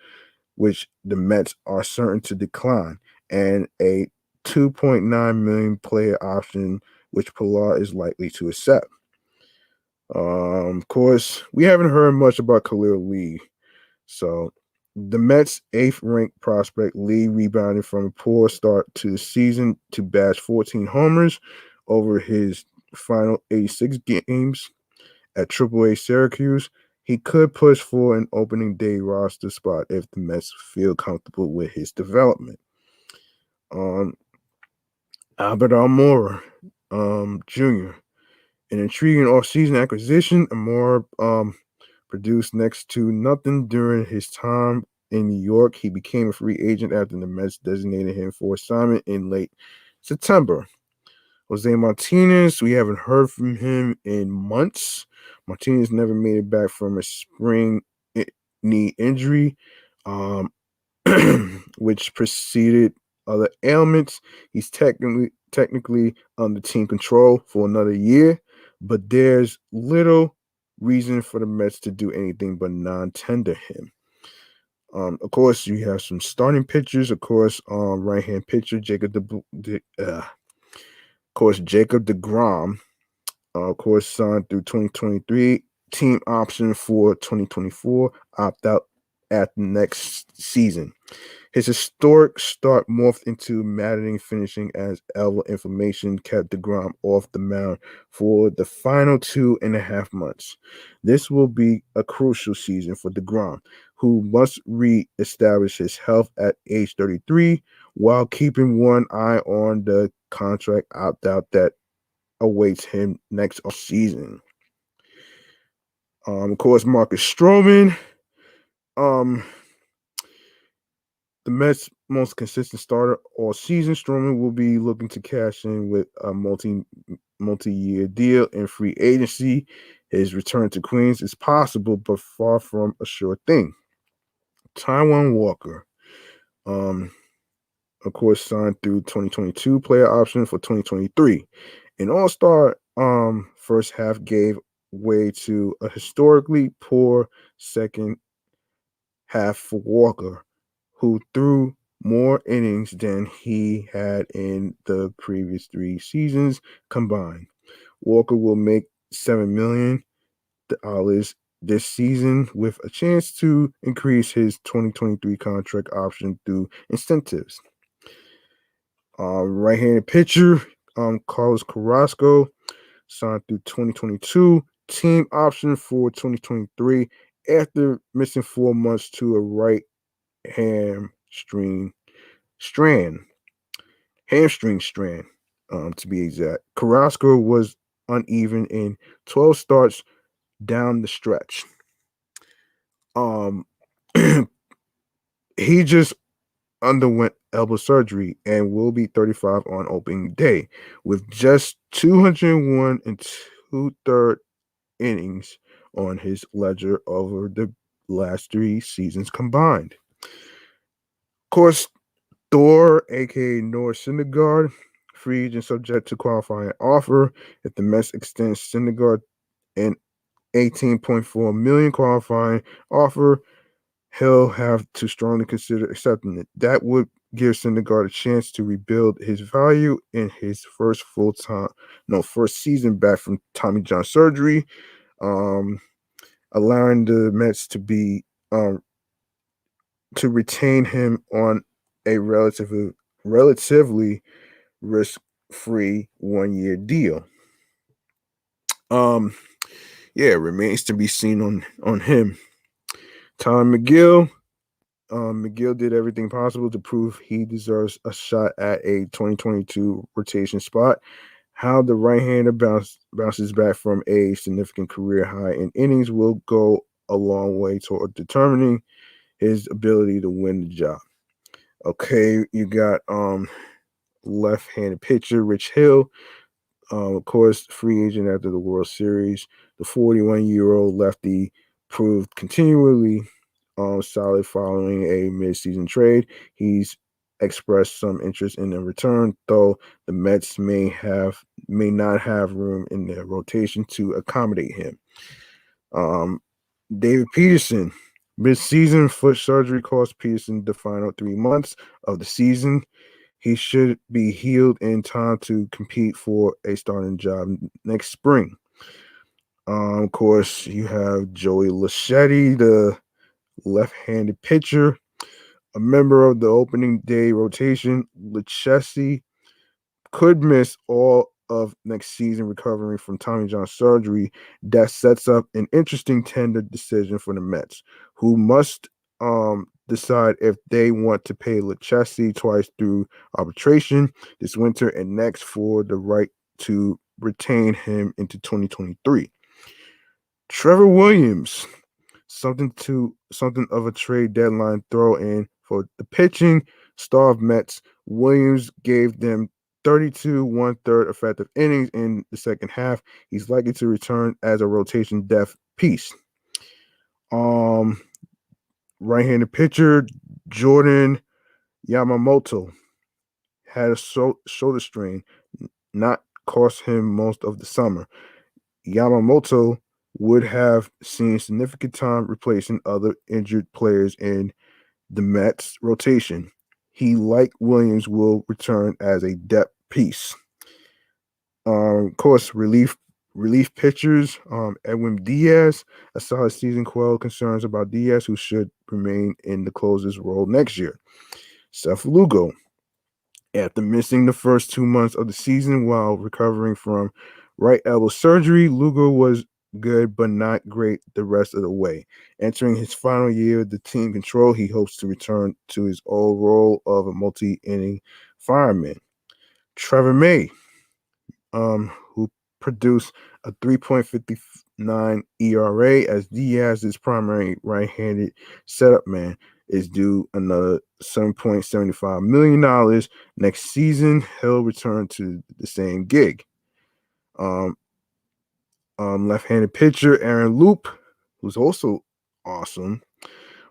which the Mets are certain to decline, and a $2.9 million player option, which Pillar is likely to accept. Of course, we haven't heard much about Khalil Lee. So, the Mets' eighth-ranked prospect Lee rebounded from a poor start to the season to bash 14 homers over his final 86 games at AAA Syracuse. He could push for an opening day roster spot if the Mets feel comfortable with his development. Albert Almora Jr., an intriguing offseason acquisition. Almora produced next to nothing during his time in New York. He became a free agent after the Mets designated him for assignment in late September. Jose Martinez, we haven't heard from him in months. Martinez never made it back from a spring knee injury, which preceded other ailments. He's technically under team control for another year, but there's little reason for the Mets to do anything but non-tender him. Of course, you have some starting pitchers. Of course, right-hand pitcher Jacob Jacob DeGrom. Of course, signed through 2023. Team option for 2024. Opt out at the next season. His historic start morphed into maddening finishing as elbow inflammation kept DeGrom off the mound for the final 2.5 months. This will be a crucial season for DeGrom, who must re-establish his health at age 33 while keeping one eye on the contract opt-out that awaits him next season. Of course, Marcus Stroman. The Mets' most consistent starter all season, Stroman will be looking to cash in with a multi-year deal in free agency. His return to Queens is possible, but far from a sure thing. Taijuan Walker, of course, signed through 2022 player option for 2023. An all-star first half gave way to a historically poor second half for Walker, who threw more innings than he had in the previous 3 seasons combined. Walker will make $7 million this season with a chance to increase his 2023 contract option through incentives. Right-handed pitcher Carlos Carrasco signed through 2022. Team option for 2023 after missing 4 months to a right hamstring strand. to be exact. Carrasco was uneven in 12 starts down the stretch. Um, he just underwent elbow surgery and will be 35 on opening day with just 201 and two-third innings on his ledger over the last 3 seasons combined. Of course, Thor, aka North Synderguard, free agent subject to qualifying offer. If the Mets extend Synderguard an 18.4 million qualifying offer, he'll have to strongly consider accepting it. That would give Syndergaard a chance to rebuild his value in his first season back from Tommy John surgery, um, allowing the Mets to retain him on a relatively risk-free 1-year deal. Um, yeah, it remains to be seen on him. Tom McGill. McGill did everything possible to prove he deserves a shot at a 2022 rotation spot. How the right-hander bounces back from a significant career high in innings will go a long way toward determining his ability to win the job. Okay, you got left-handed pitcher Rich Hill, of course, free agent after the World Series. The 41-year-old lefty proved continually solid following a midseason trade. He's expressed some interest in the return, though the Mets may not have room in their rotation to accommodate him. David Peterson. Mid-season foot surgery cost Peterson the final 3 months of the season. He should be healed in time to compete for a starting job next spring. Of course, you have Joey Lachetti, the left-handed pitcher, a member of the opening day rotation. Lachetti could miss all of next season recovering from Tommy John surgery. That sets up an interesting tender decision for the Mets, who must decide if they want to pay Lachetti twice through arbitration this winter and next for the right to retain him into 2023. Trevor Williams, something of a trade deadline throw in for the pitching star of Mets. Williams gave them 32 1/3 effective innings in the second half. He's likely to return as a rotation depth piece. Right-handed pitcher Jordan Yamamoto had a shoulder strain, not cost him most of the summer. Yamamoto would have seen significant time replacing other injured players in the Mets rotation. He, like Williams, will return as a depth piece. Of course, relief pitchers, Edwin Diaz, a solid season quell concerns about Diaz, who should remain in the closer's role next year. Seth Lugo, after missing the first 2 months of the season while recovering from right elbow surgery, Lugo was good but not great the rest of the way. Entering his final year of the team control, he hopes to return to his old role of a multi-inning fireman. Trevor May, who produced a 3.59 ERA as Diaz's primary right-handed setup man, is due another $7.75 million next season. He'll return to the same gig. Left-handed pitcher Aaron Loup, who's also awesome.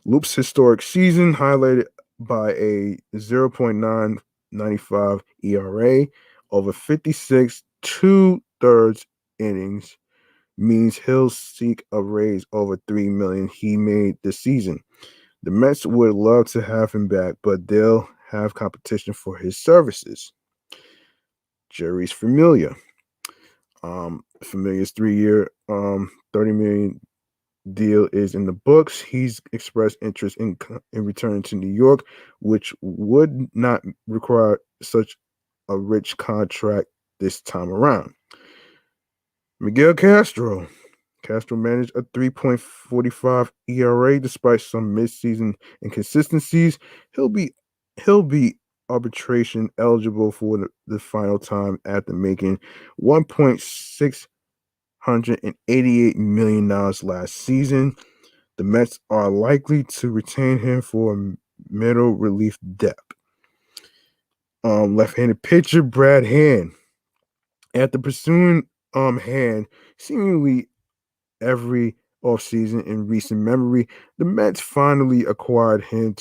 Loop's historic season, highlighted by a 0.995 ERA over 56 2/3 innings, means he'll seek a raise over $3 million he made this season. The Mets would love to have him back, but they'll have competition for his services. Jerry's Familia. Familia's 3-year, $30 million deal is in the books. He's expressed interest in returning to New York, which would not require such a rich contract this time around. Miguel Castro. Castro managed a 3.45 ERA despite some midseason inconsistencies. He'll be arbitration eligible for the final time after making $1.688 million last season. The Mets are likely to retain him for middle relief depth. Left-handed pitcher Brad Hand. After pursuing Hand seemingly every offseason in recent memory, the Mets finally acquired him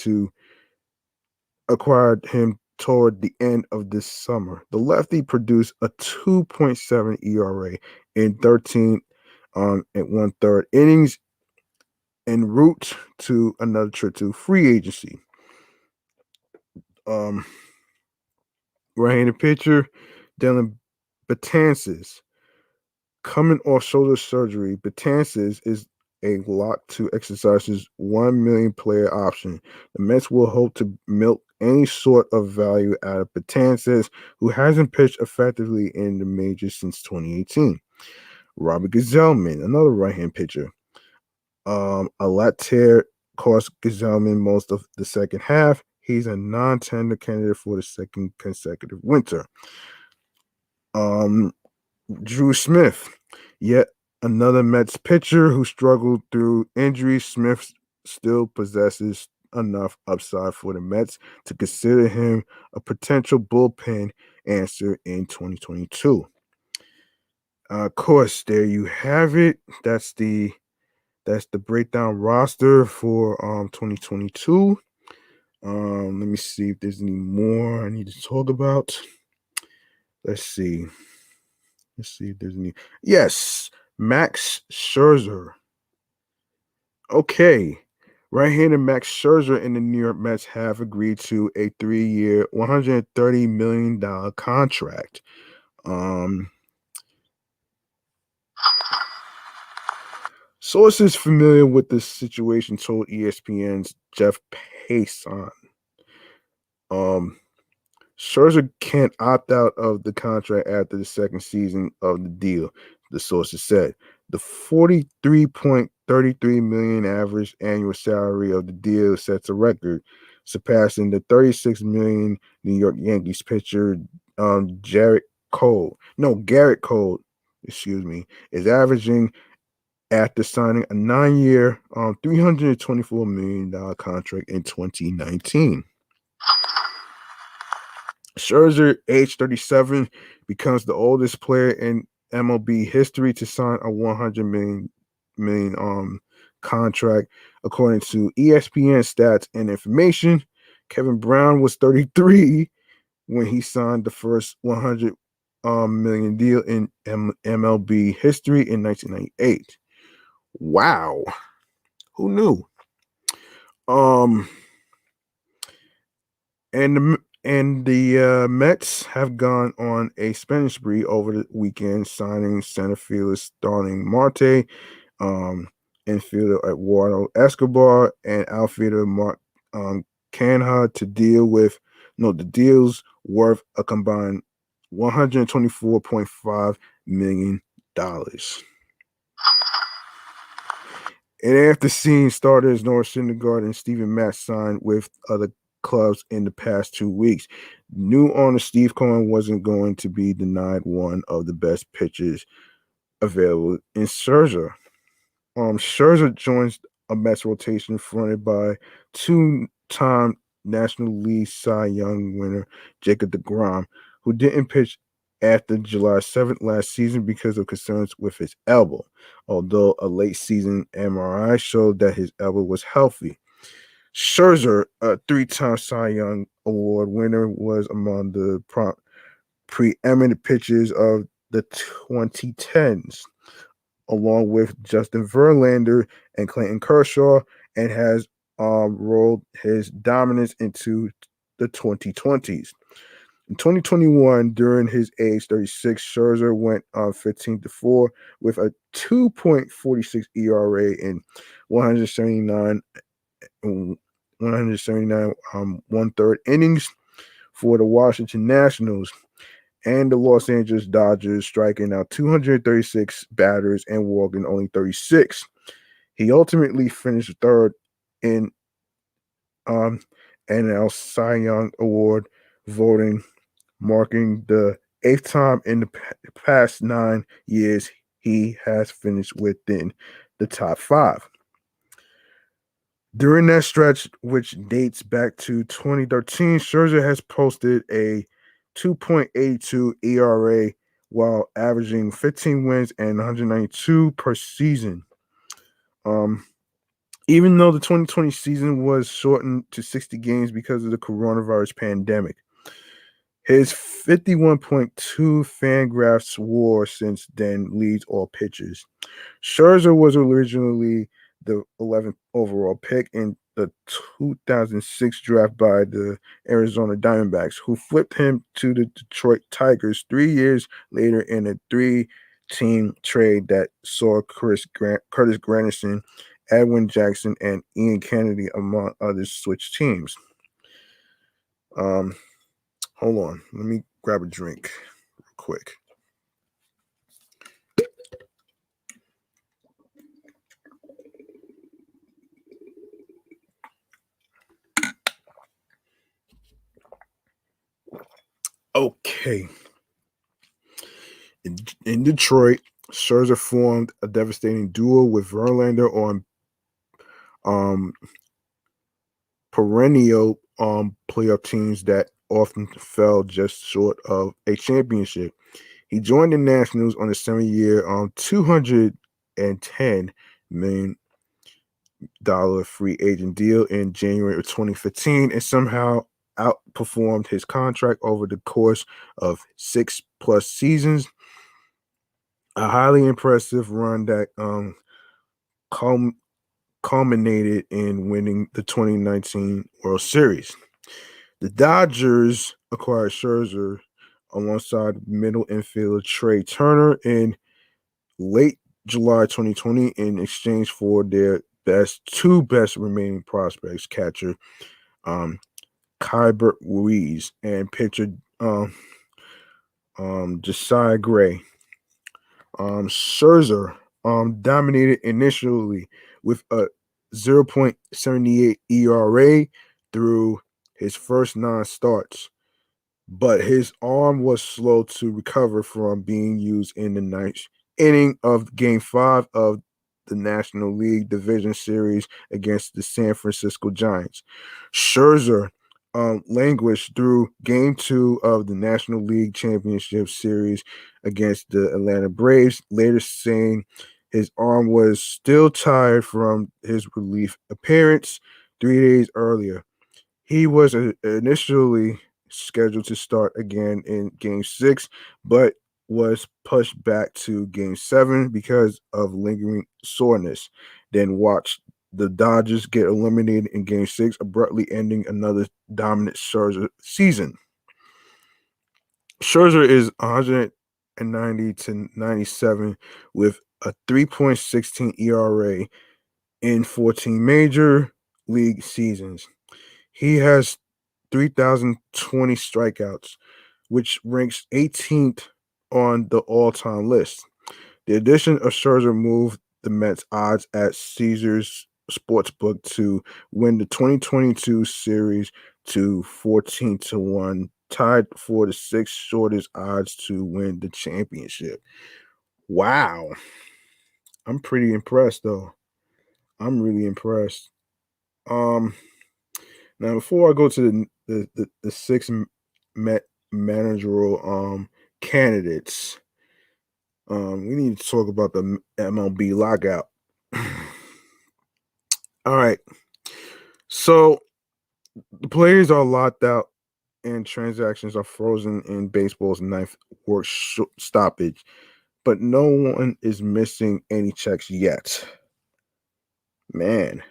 toward the end of this summer. The lefty produced a 2.7 ERA in 13 and one-third innings en route to another trip to free agency. Right-handed pitcher Dylan Betances. Coming off shoulder surgery, Betances is a lock to exercise his $1 million player option. The Mets will hope to milk any sort of value out of Betances, who hasn't pitched effectively in the majors since 2018. Robert Gsellman, another right-hand pitcher. A lat cost Gsellman most of the second half. He's a non-tender candidate for the second consecutive winter. Drew Smith, yet another Mets pitcher who struggled through injury. Smith still possesses enough upside for the Mets to consider him a potential bullpen answer in 2022. Of course, there you have it. That's the breakdown roster for 2022. Let me see if there's any more I need to talk about. Let's see if there's any. Yes, Max Scherzer. Okay. Right-hander Max Scherzer and the New York Mets have agreed to a 3-year, $130 million contract. Sources familiar with the situation told ESPN's Jeff Passan. Scherzer can't opt out of the contract after the second season of the deal, the sources said. The $43.33 million average annual salary of the deal sets a record, surpassing the $36 million New York Yankees pitcher Garrett Cole, is averaging after signing a 9-year, $324 million contract in 2019. Scherzer, age 37, becomes the oldest player in MLB history to sign a $100 million contract, according to ESPN Stats and Information. Kevin Brown was 33 when he signed the first $100 million deal in MLB history in 1998. Wow, who knew? And the Mets have gone on a spending spree over the weekend, signing center fielder Starling Marte, infielder Eduardo Escobar, and outfielder Mark Canha to the deals worth a combined $124.5 million. And after seeing starters Noah Synderguard and Steven Matz signed with other clubs in the past 2 weeks, new owner Steve Cohen wasn't going to be denied one of the best pitchers available in Scherzer. Scherzer joins a Mets rotation fronted by two-time National League Cy Young winner Jacob deGrom, who didn't pitch after July 7th last season because of concerns with his elbow, although a late-season MRI showed that his elbow was healthy. Scherzer, a 3-time Cy Young Award winner, was among the preeminent pitchers of the 2010s, along with Justin Verlander and Clayton Kershaw, and has rolled his dominance into the 2020s. In 2021, during his age 36, Scherzer went 15-4 with a 2.46 ERA in 179 one-third innings for the Washington Nationals and the Los Angeles Dodgers, striking out 236 batters and walking only 36. He ultimately finished third in NL Cy Young Award voting, marking the 8th time in the past 9 years he has finished within the top 5. During that stretch, which dates back to 2013, Scherzer has posted a 2.82 ERA while averaging 15 wins and 192 per season. Um, Even though the 2020 season was shortened to 60 games because of the coronavirus pandemic, his 51.2 Fangraphs WAR since then leads all pitchers. Scherzer was originally the 11th overall pick in the 2006 draft by the Arizona Diamondbacks, who flipped him to the Detroit Tigers 3 years later in a 3-team trade that saw Curtis Granderson, Edwin Jackson, and Ian Kennedy, among others, switch teams. Hold on. Let me grab a drink real quick. Okay. In Detroit, Scherzer formed a devastating duo with Verlander on perennial playoff teams that often fell just short of a championship. He joined the Nationals on a 7-year, $210 million free agent deal in January of 2015 and somehow outperformed his contract over the course of 6+ seasons. A highly impressive run that culminated in winning the 2019 World Series. The Dodgers acquired Scherzer alongside middle infielder Trey Turner in late July 2020 in exchange for their two best remaining prospects, catcher Kybert Ruiz and pitcher Josiah Gray. Scherzer dominated initially with a 0.78 ERA through his first 9 starts, but his arm was slow to recover from being used in the ninth inning of Game 5 of the National League Division Series against the San Francisco Giants. Scherzer languished through Game 2 of the National League Championship Series against the Atlanta Braves, later saying his arm was still tired from his relief appearance 3 days earlier. He was initially scheduled to start again in Game 6, but was pushed back to Game 7 because of lingering soreness. Then watched the Dodgers get eliminated in Game 6, abruptly ending another dominant Scherzer season. Scherzer is 190 to 97 with a 3.16 ERA in 14 major league seasons. He has 3,020 strikeouts, which ranks 18th on the all-time list. The addition of Scherzer moved the Mets' odds at Caesars Sportsbook to win the 2022 series to 14-1, tied for the 6th shortest odds to win the championship. Wow. I'm pretty impressed, though. I'm really impressed. Now, before I go to the 6 Met managerial candidates, we need to talk about the MLB lockout. All right. So the players are locked out and transactions are frozen in baseball's 9th work stoppage, but no one is missing any checks yet. Man.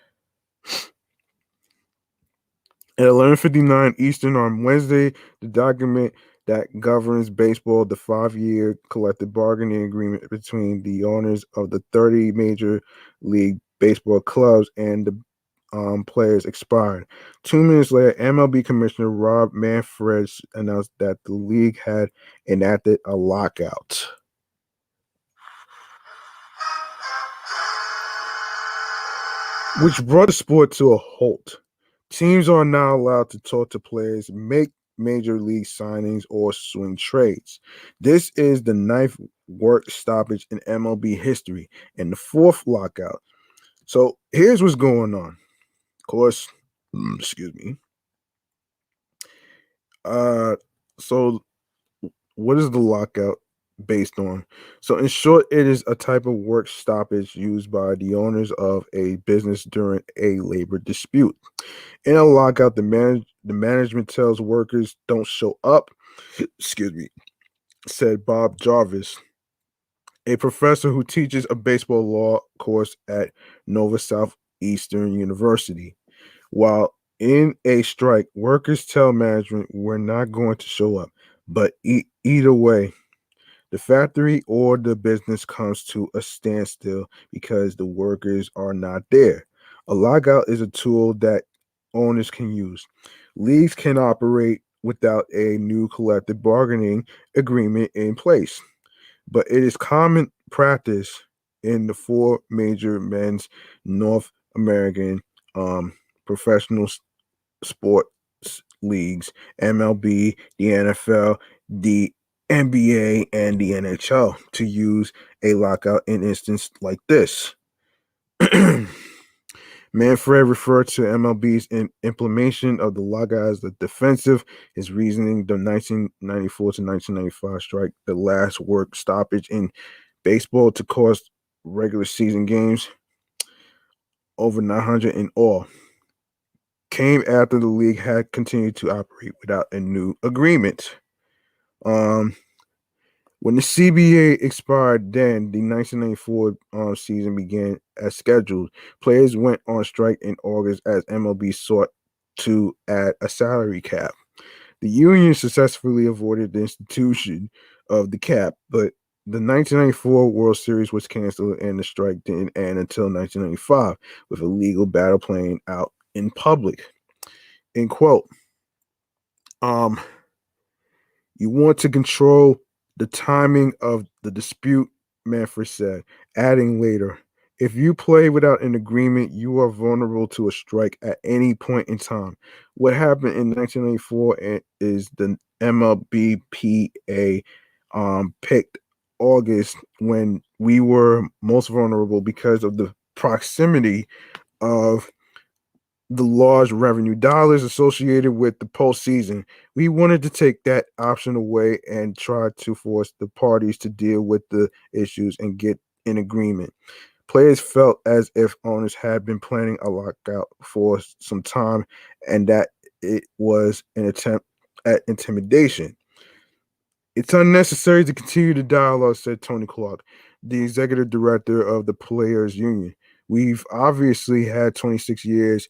At 11:59 Eastern on Wednesday, the document that governs baseball, the 5-year collective bargaining agreement between the owners of the 30 major league baseball clubs and the players, expired. 2 minutes later, MLB Commissioner Rob Manfred announced that the league had enacted a lockout. Which brought the sport to a halt. Teams are now allowed to talk to players, make major league signings or swing trades. This is the ninth work stoppage in MLB history and the fourth lockout. So here's what's going on. Of course, excuse me. So what is the lockout based on? So in short, it is a type of work stoppage used by the owners of a business during a labor dispute. In a lockout, the management tells workers don't show up. Excuse me, said Bob Jarvis, a professor who teaches a baseball law course at Nova Southeastern University. While in a strike, workers tell management we're not going to show up. But either way, the factory or the business comes to a standstill because the workers are not there. A lockout is a tool that owners can use. Leagues can operate without a new collective bargaining agreement in place, but it is common practice in the four major men's North American professional sports leagues: MLB, the NFL, the NBA, and the NHL, to use a lockout in instance like this. Manfred referred to MLB's implementation of the lockout as the defensive. His reasoning: the 1994 to 1995 strike, the last work stoppage in baseball to cost regular season games over 900 in all, came after the league had continued to operate without a new agreement. Um, when the CBA expired, then the 1994 season began as scheduled. Players went on strike in August as MLB sought to add a salary cap. The union successfully avoided the institution of the cap, but the 1994 World Series was canceled and the strike didn't end until 1995, with a legal battle playing out in public. End quote. Um, You want to control the timing of the dispute, Manfred said, adding later, if you play without an agreement, you are vulnerable to a strike at any point in time. What happened in 1994 is the MLBPA picked August when we were most vulnerable because of the proximity of the large revenue dollars associated with the postseason. We wanted to take that option away and try to force the parties to deal with the issues and get an agreement. Players felt as if owners had been planning a lockout for some time and that it was an attempt at intimidation. It's unnecessary to continue the dialogue, said Tony Clark, the executive director of the Players Union. We've obviously had 26 years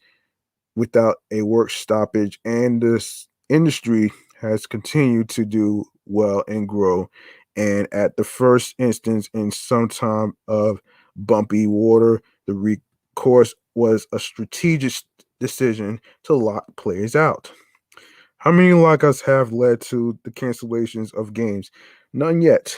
without a work stoppage, and this industry has continued to do well and grow. And at the first instance, in some time of bumpy water, the recourse was a strategic decision to lock players out. How many lockouts have led to the cancellations of games? None yet.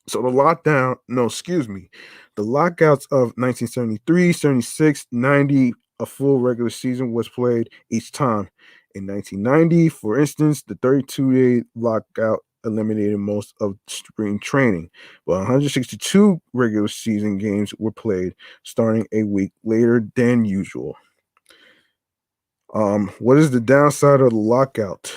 So the lockdown, no, excuse me, the lockouts of 1973, 76, 90, a full regular season was played each time. In 1990, for instance, the 32-day lockout eliminated most of spring training, but 162 regular season games were played, starting a week later than usual. What is the downside of the lockout,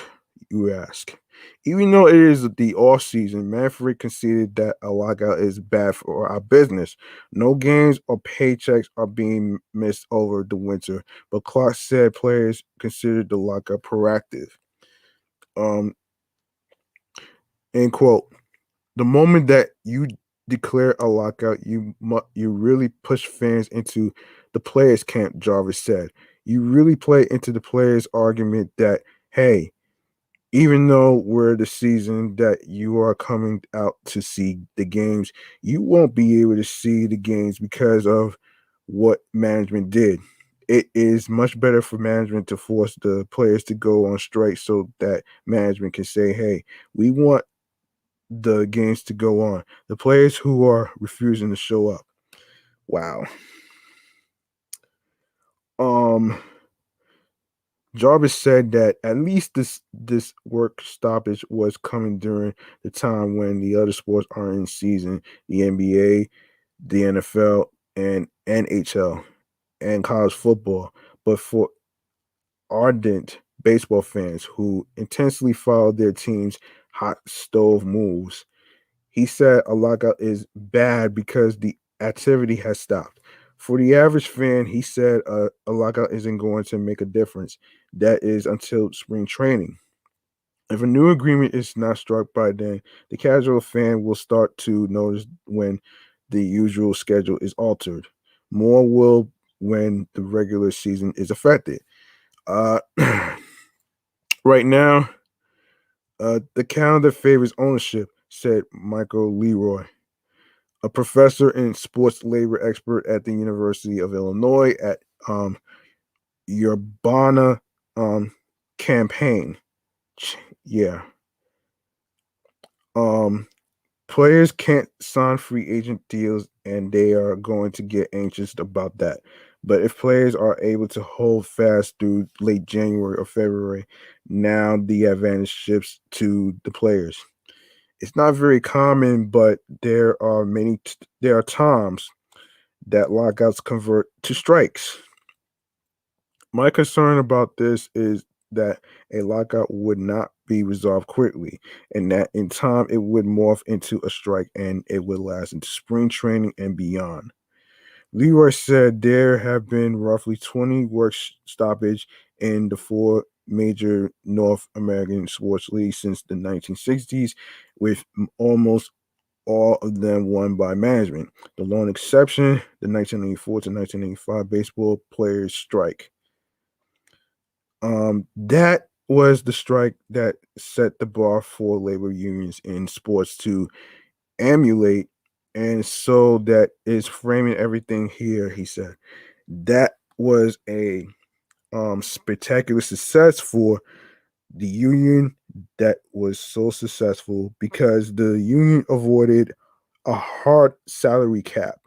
you ask? Even though it is the off season, Manfred conceded that a lockout is bad for our business. No games or paychecks are being missed over the winter, but Clark said players considered the lockout proactive. Um, End quote. The moment that you declare a lockout, you really push fans into the players' camp, Jarvis said. You really play into the players' argument that, hey, even though we're the season that you are coming out to see the games, you won't be able to see the games because of what management did. It is much better for management to force the players to go on strike so that management can say, hey, we want the games to go on. The players who are refusing to show up. Wow. Um Jarvis said that at least this work stoppage was coming during the time when the other sports are in season, the NBA, the NFL, and NHL, and college football. But for ardent baseball fans who intensely follow their team's hot stove moves, he said a lockout is bad because the activity has stopped. For the average fan, he said a lockout isn't going to make a difference. That is until spring training. If a new agreement is not struck by then, the casual fan will start to notice when the usual schedule is altered. More will when the regular season is affected. Uh, right now, the calendar favors ownership, said Michael Leroy, a professor and sports labor expert at the University of Illinois at Urbana campaign. Yeah. Um, Players can't sign free agent deals and they are going to get anxious about that. But if players are able to hold fast through late January or February, now the advantage shifts to the players. It's not very common, but there are times that lockouts convert to strikes. My concern about this is that a lockout would not be resolved quickly, and that in time it would morph into a strike and it would last into spring training and beyond. Leroy said there have been roughly 20 stoppage in the four major North American sports leagues since the 1960s, with almost all of them won by management. The lone exception, the 1994 to 1995 baseball players strike. That was the strike that set the bar for labor unions in sports to emulate, and so that is framing everything here. He said that was a spectacular success for the union. That was so successful because the union avoided a hard salary cap.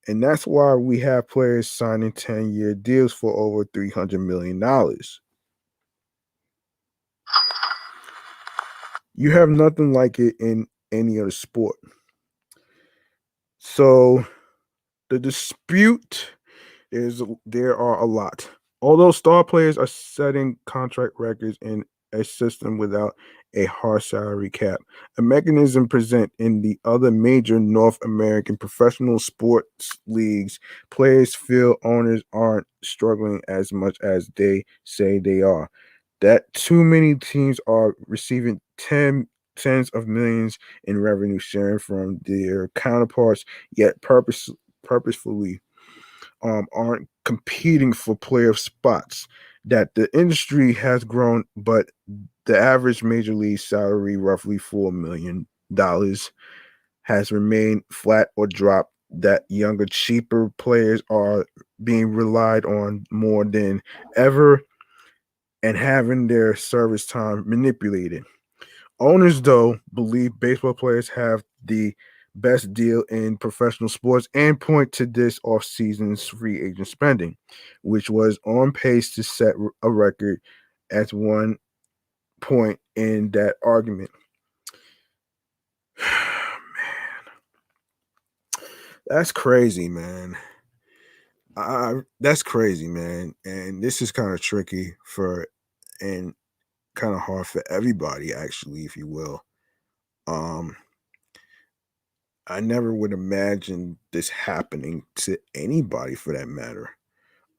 And that's why we have players signing 10-year deals for over $300 million. You have nothing like it in any other sport. So the dispute is there are a lot. Although star players are setting contract records in a system without a hard salary cap, a mechanism present in the other major North American professional sports leagues, players feel owners aren't struggling as much as they say they are. That too many teams are receiving tens of millions in revenue sharing from their counterparts, yet purposefully aren't competing for playoff spots. That the industry has grown, but the average major league salary, roughly $4 million, has remained flat or dropped. That younger, cheaper players are being relied on more than ever and having their service time manipulated. Owners, though, believe baseball players have the best deal in professional sports and point to this offseason's free agent spending, which was on pace to set a record at one point in that argument. Man, that's crazy, man. That's crazy, man. And this is kind of tricky for and kind of hard for everybody, actually, if you will. Um, I never would imagine this happening to anybody for that matter.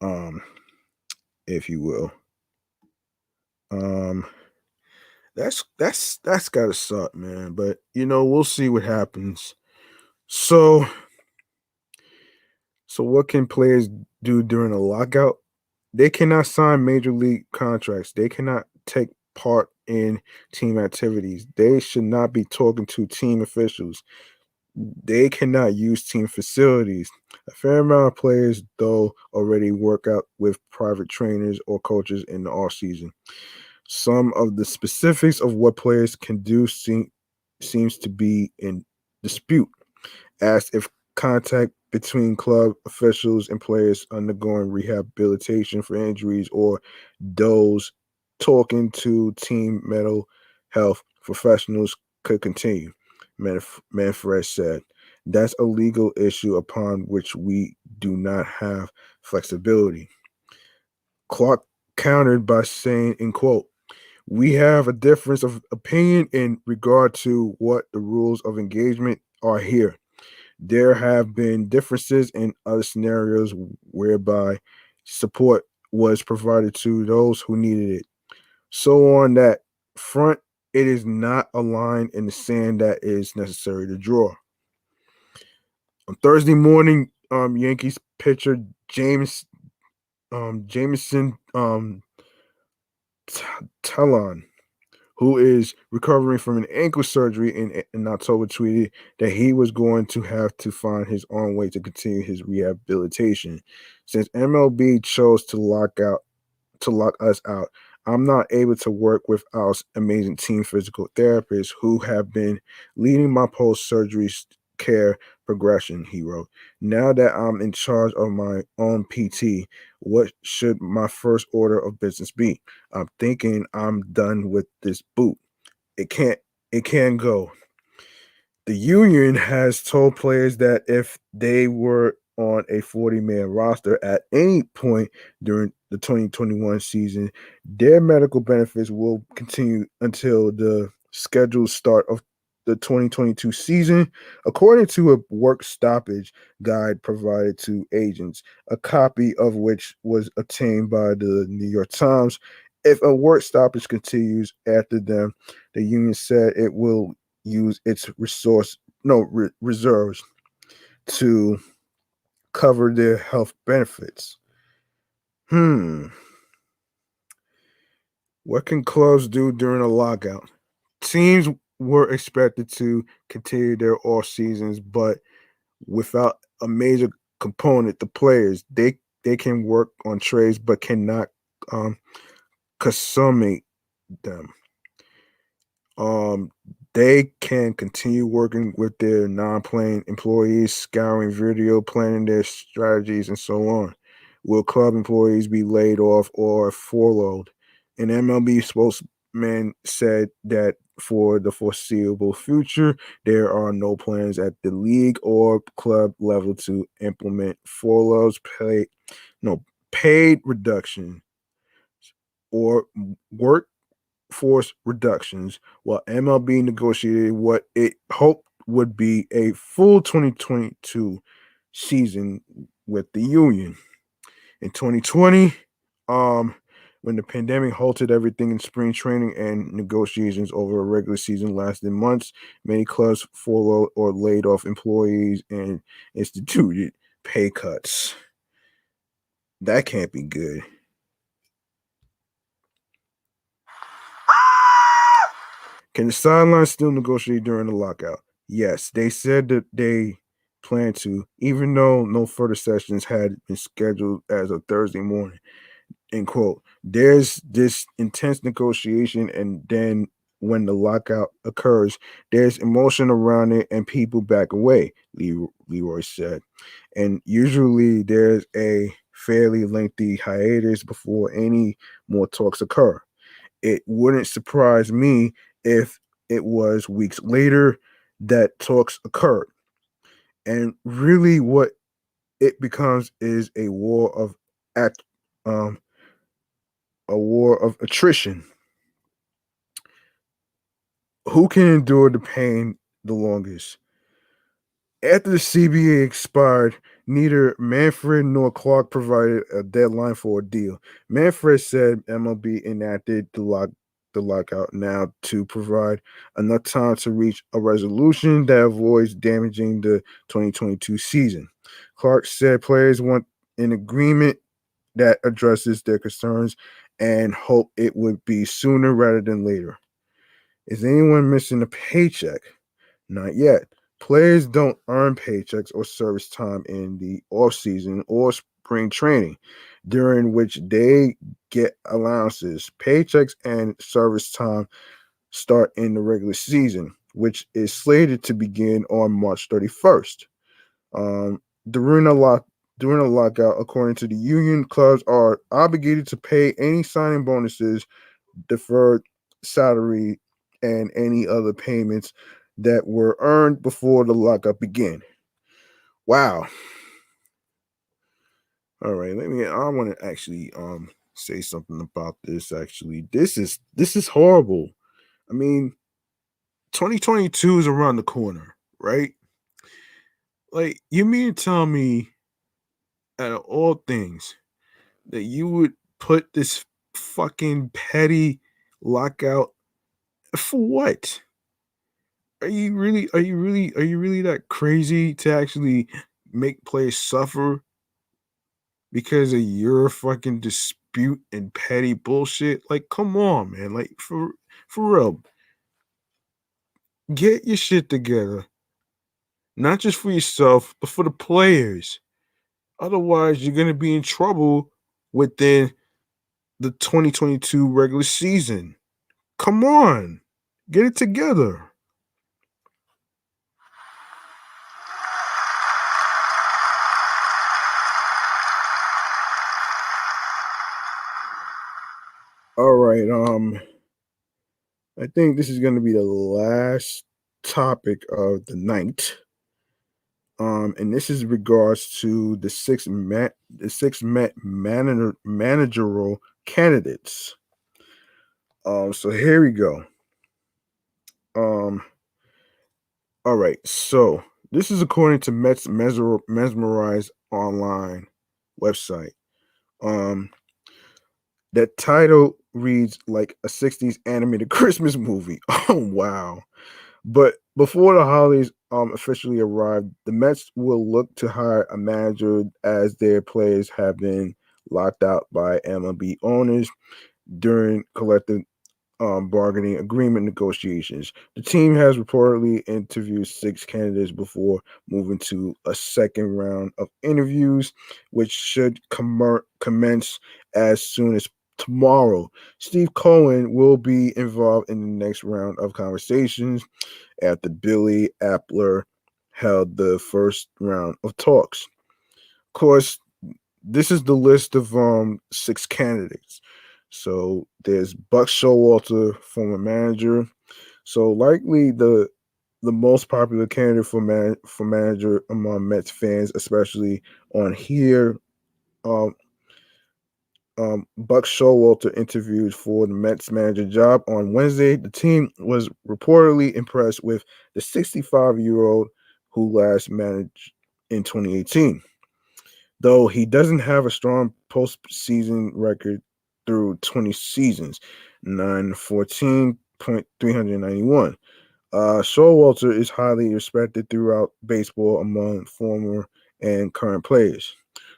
Um, if you will. Um, that's gotta suck, man. But we'll see what happens. So what can players do during a lockout? They cannot sign major league contracts. They cannot take part in team activities. They should not be talking to team officials. They cannot use team facilities. A fair amount of players, though, already work out with private trainers or coaches in the off season. Some of the specifics of what players can do seems to be in dispute. Asked if contact between club officials and players undergoing rehabilitation for injuries or those talking to team mental health professionals could continue, Manfred said. That's a legal issue upon which we do not have flexibility. Clark countered by saying, in quote, we have a difference of opinion in regard to what the rules of engagement are here. There have been differences in other scenarios whereby support was provided to those who needed it. So on that front, it is not a line in the sand that is necessary to draw. On Thursday morning, Yankees pitcher Jameson Talon, who is recovering from an ankle surgery in October, tweeted that he was going to have to find his own way to continue his rehabilitation. Since MLB chose to lock us out, I'm not able to work with our amazing team physical therapists who have been leading my post-surgery care progression, he wrote. Now that I'm in charge of my own PT, what should my first order of business be? I'm thinking I'm done with this boot. It can't it can go. The union has told players that if they were on a 40-man roster at any point during the 2021 season, their medical benefits will continue until the scheduled start of the 2022 season, according to a work stoppage guide provided to agents, a copy of which was obtained by the New York Times. If a work stoppage continues after them, the union said it will use its reserves to cover their health benefits. Hmm. What can clubs do during a lockout? Teams were expected to continue their off seasons, but without a major component, the players they can work on trades but cannot um, consummate them. Um, they can continue working with their non-playing employees, scouring video, planning their strategies, and so on. Will club employees be laid off or furloughed? An MLB spokesman said that for the foreseeable future, there are no plans at the league or club level to implement furloughs, paid reduction, or work force reductions, while MLB negotiated what it hoped would be a full 2022 season with the union. In 2020, um, when the pandemic halted everything in spring training and negotiations over a regular season lasted months, many clubs furloughed or laid off employees and instituted pay cuts. That can't be good. Can the sidelines still negotiate during the lockout? Yes, they said that they plan to, even though no further sessions had been scheduled as of Thursday morning. End quote. There's this intense negotiation, and then when the lockout occurs, there's emotion around it, and people back away, Leroy said. And usually there's a fairly lengthy hiatus before any more talks occur. It wouldn't surprise me if it was weeks later that talks occurred. And really, what it becomes is act, um, a war of attrition. Who can endure the pain the longest? After the CBA expired, neither Manfred nor Clark provided a deadline for a deal. Manfred said MLB enacted the lockout now to provide enough time to reach a resolution that avoids damaging the 2022 season. Clark said players want an agreement that addresses their concerns and hope it would be sooner rather than later. Is anyone missing a paycheck? Not yet. Players don't earn paychecks or service time in the offseason or spring training, during which they get allowances. Paychecks and service time start in the regular season, which is slated to begin on March 31st. during a lock during a lockout. According to the union, clubs are obligated to pay any signing bonuses, deferred salary, and any other payments that were earned before the lockout began. Wow. All right, I want to actually say something about this. Actually, this is horrible. I mean, 2022 is around the corner, right? Like, you mean to tell me, out of all things, that you would put this fucking petty lockout for what? Are you really that crazy to actually make players suffer because of your fucking dispute and petty bullshit? Like, come on, man. Like, for real, get your shit together. Not just for yourself, but for the players. Otherwise, you're gonna be in trouble within the 2022 regular season. Come on, get it together. All right. I think this is gonna be the last topic of the night. And this is regards to the six managerial candidates. So here we go. Um, all right. So this is according to Mets Mesmerized online website. Um, that title reads like a '60s animated Christmas movie. Oh wow! But before the holidays officially arrive, the Mets will look to hire a manager as their players have been locked out by MLB owners during collective bargaining agreement negotiations. The team has reportedly interviewed six candidates before moving to a second round of interviews, which should commence as soon as tomorrow. Steve Cohen will be involved in the next round of conversations after Billy Appler held the first round of talks. Of course, this is the list of six candidates. So there's Buck Showalter, former manager. So likely the most popular candidate for manager among Mets fans, especially on here. Um, Buck Showalter interviewed for the Mets manager job on Wednesday. The team was reportedly impressed with the 65-year-old who last managed in 2018. Though he doesn't have a strong postseason record through 20 seasons, 914.391. Showalter is highly respected throughout baseball among former and current players.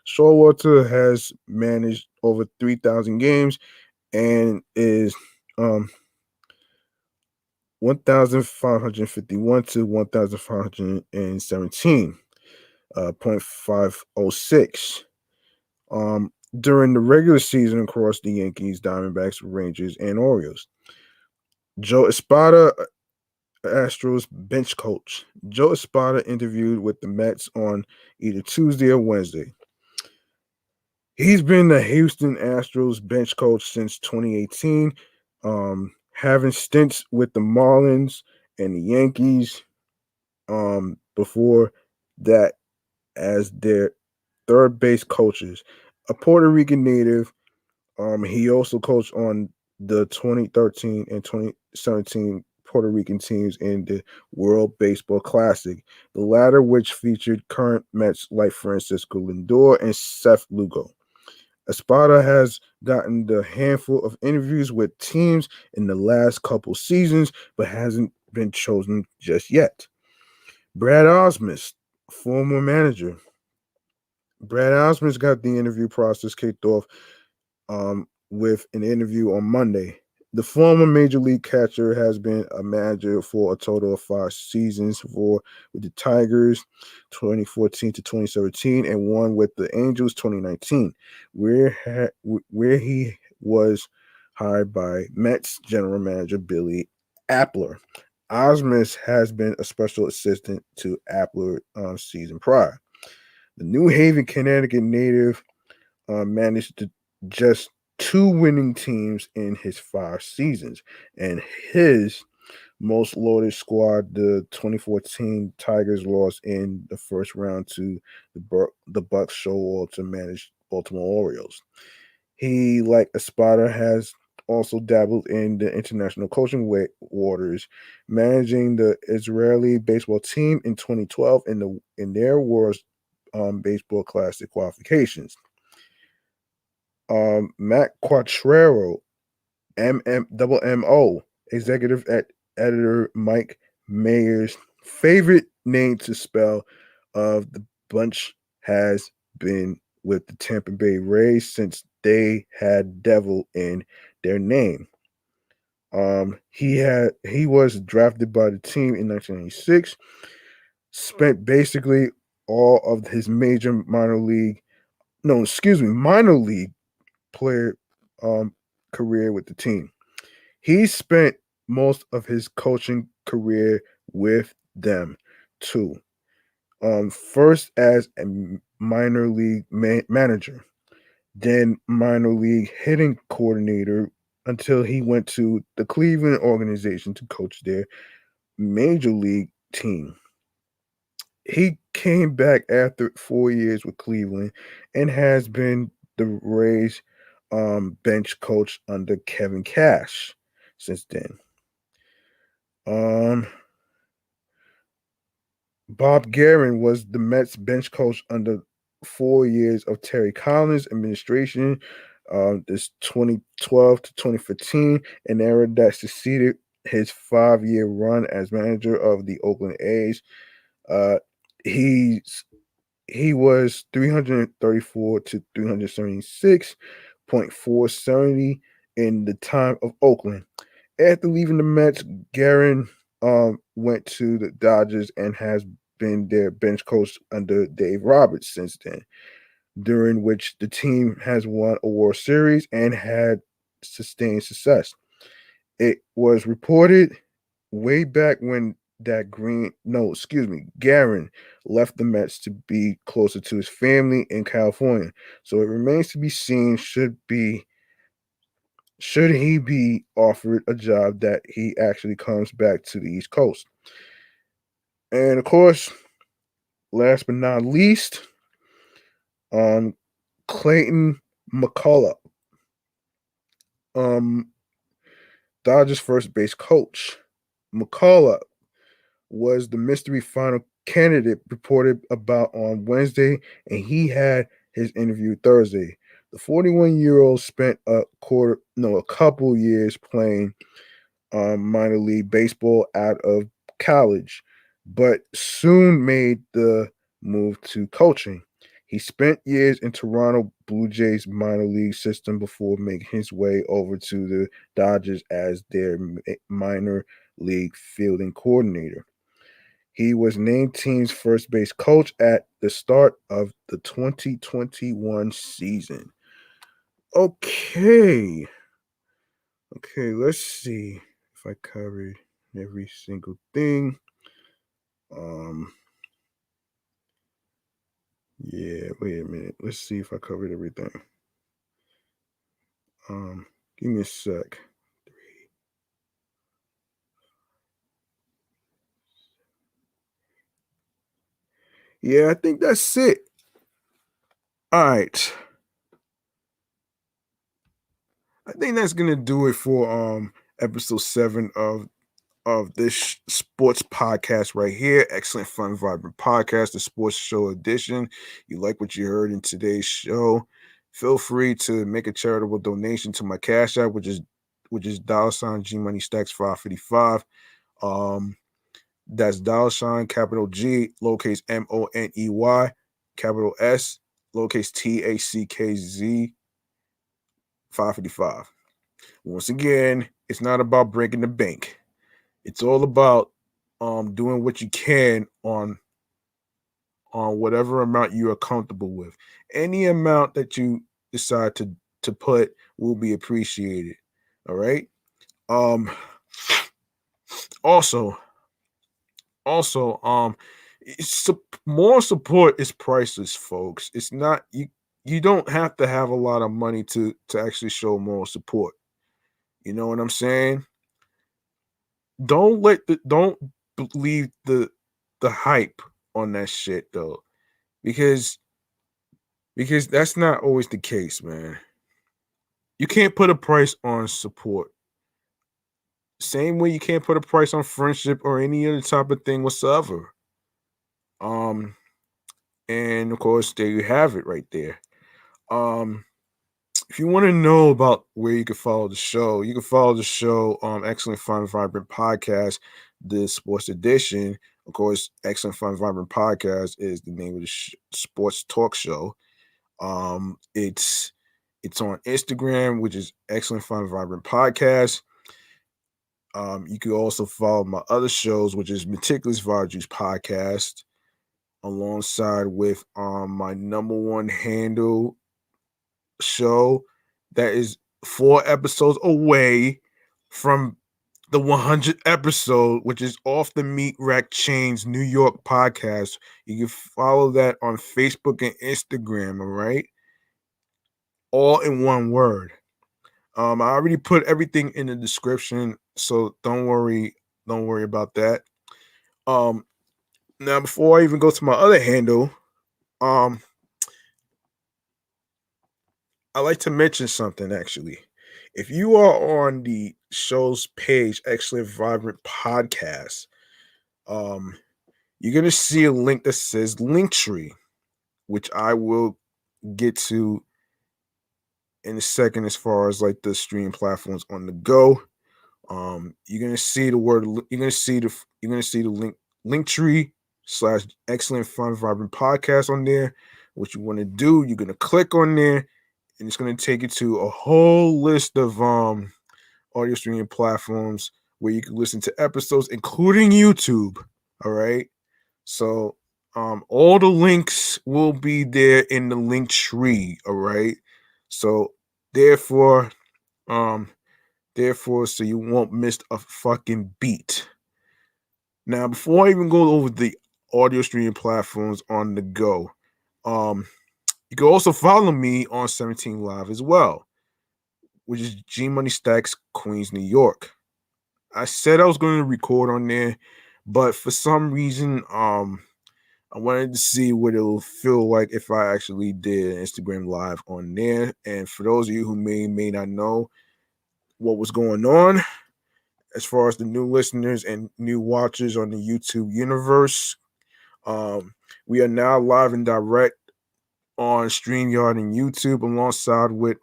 Showalter has managed over 3,000 games and is um, 1,551 to 1,517, 0.506. During the regular season across the Yankees, Diamondbacks, Rangers, and Orioles. Joe Espada, Astros bench coach. Joe Espada interviewed with the Mets on either Tuesday or Wednesday. He's been the Houston Astros bench coach since 2018, having stints with the Marlins and the Yankees before that as their third base coaches. A Puerto Rican native, he also coached on the 2013 and 2017 Puerto Rican teams in the World Baseball Classic, the latter which featured current Mets like Francisco Lindor and Seth Lugo. Espada has gotten the handful of interviews with teams in the last couple seasons, but hasn't been chosen just yet. Brad Osmus, former manager. Brad Osmus got the interview process kicked off with an interview on Monday. The former major league catcher has been a manager for a total of 5 seasons with the Tigers, 2014 to 2017, and one with the Angels, 2019, where he was hired by Mets general manager Billy Appler. Osmus has been a special assistant to Appler season prior. The New Haven, Connecticut native managed just 2 winning teams in his 5 seasons, and his most loaded squad, the 2014 Tigers, lost in the first round to the Bucks Showalter to manage Baltimore Orioles. He, like Espada, has also dabbled in the international coaching waters, managing the Israeli baseball team in 2012 in their World Baseball Classic qualifications. Matt Quattrero, MMO, executive editor Mike Mayer's favorite name to spell of the bunch, has been with the Tampa Bay Rays since they had devil in their name. He was drafted by the team in 1996, spent basically all of his minor league player career with the team. He spent most of his coaching career with them too. First as a minor league manager, then minor league hitting coordinator until he went to the Cleveland organization to coach their major league team. He came back after 4 years with Cleveland and has been the Rays bench coach under Kevin Cash since then. Bob Guerin was the Mets bench coach under 4 years of Terry Collins' administration, this 2012 to 2015, an era that succeeded his 5-year run as manager of the Oakland A's. He was 334 to 376.470 in the time of Oakland. After leaving the Mets, Guerin went to the Dodgers and has been their bench coach under Dave Roberts since then, during which the team has won a World Series and had sustained success. It was reported way back when that Guerin left the Mets to be closer to his family in California. So it remains to be seen should he be offered a job that he actually comes back to the East Coast. And of course, last but not least, Clayton McCullough, Dodgers first base coach. McCullough was the mystery final candidate reported about on Wednesday, and he had his interview Thursday. The 41-year-old spent a couple years playing minor league baseball out of college, but soon made the move to coaching. He spent years in Toronto Blue Jays minor league system before making his way over to the Dodgers as their minor league fielding coordinator. He was named team's first base coach at the start of the 2021 season. Okay, let's see if I covered every single thing. Yeah, wait a minute. Let's see if I covered everything. Give me a sec. Yeah, I think that's it. All right. I think that's gonna do it for episode 7 of this sports podcast right here. Excellent, fun, vibrant podcast, the sports show edition. You like what you heard in today's show? Feel free to make a charitable donation to my Cash App, which is $ G Money Stacks 555. That's $ capital G, lowercase MONEY, capital S, lowercase TACKZ 555. Once again, it's not about breaking the bank. It's all about doing what you can on whatever amount you are comfortable with. Any amount that you decide to put will be appreciated. All right. Also, Moral support is priceless, folks. It's not you don't have to have a lot of money to actually show moral support. You know what I'm saying? Don't believe the hype on that shit though, because that's not always the case, man. You can't put a price on support. Same way you can't put a price on friendship or any other type of thing whatsoever. Um, and of course, there you have it right there. Um, if you want to know about where you can follow the show, you can follow the show Excellent Fun Vibrant Podcast, the sports edition. Of course, Excellent Fun Vibrant Podcast is the name of the sports talk show. It's on Instagram, which is Excellent Fun Vibrant Podcast. You can also follow my other shows, which is Meticulous Vibe Juice Podcast, alongside with my number one handle show that is 4 episodes away from the 100th episode, which is Off the Meat Rack Chains New York podcast. You can follow that on Facebook and Instagram, all right? All in one word. I already put everything in the description, so don't worry about that. Now before I even go to my other handle, I like to mention something actually. If you are on the show's page, Excellent Vibrant Podcast, you're gonna see a link that says Linktree, which I will get to in a second as far as like the stream platforms on the go. You're gonna see the word. You're gonna see the Linktree / Excellent Fun Vibrant Podcast on there. What you want to do? You're gonna click on there, and it's gonna take you to a whole list of audio streaming platforms where you can listen to episodes, including YouTube. All right. So all the links will be there in the link tree. All right. So therefore, so you won't miss a fucking beat. Now, before I even go over the audio streaming platforms on the go, you can also follow me on 17 Live as well, which is G Money Stacks, Queens, New York. I said I was going to record on there, but for some reason, I wanted to see what it'll feel like if I actually did an Instagram Live on there. And for those of you who may not know what was going on, as far as the new listeners and new watchers on the YouTube universe, we are now live and direct on StreamYard and YouTube, alongside with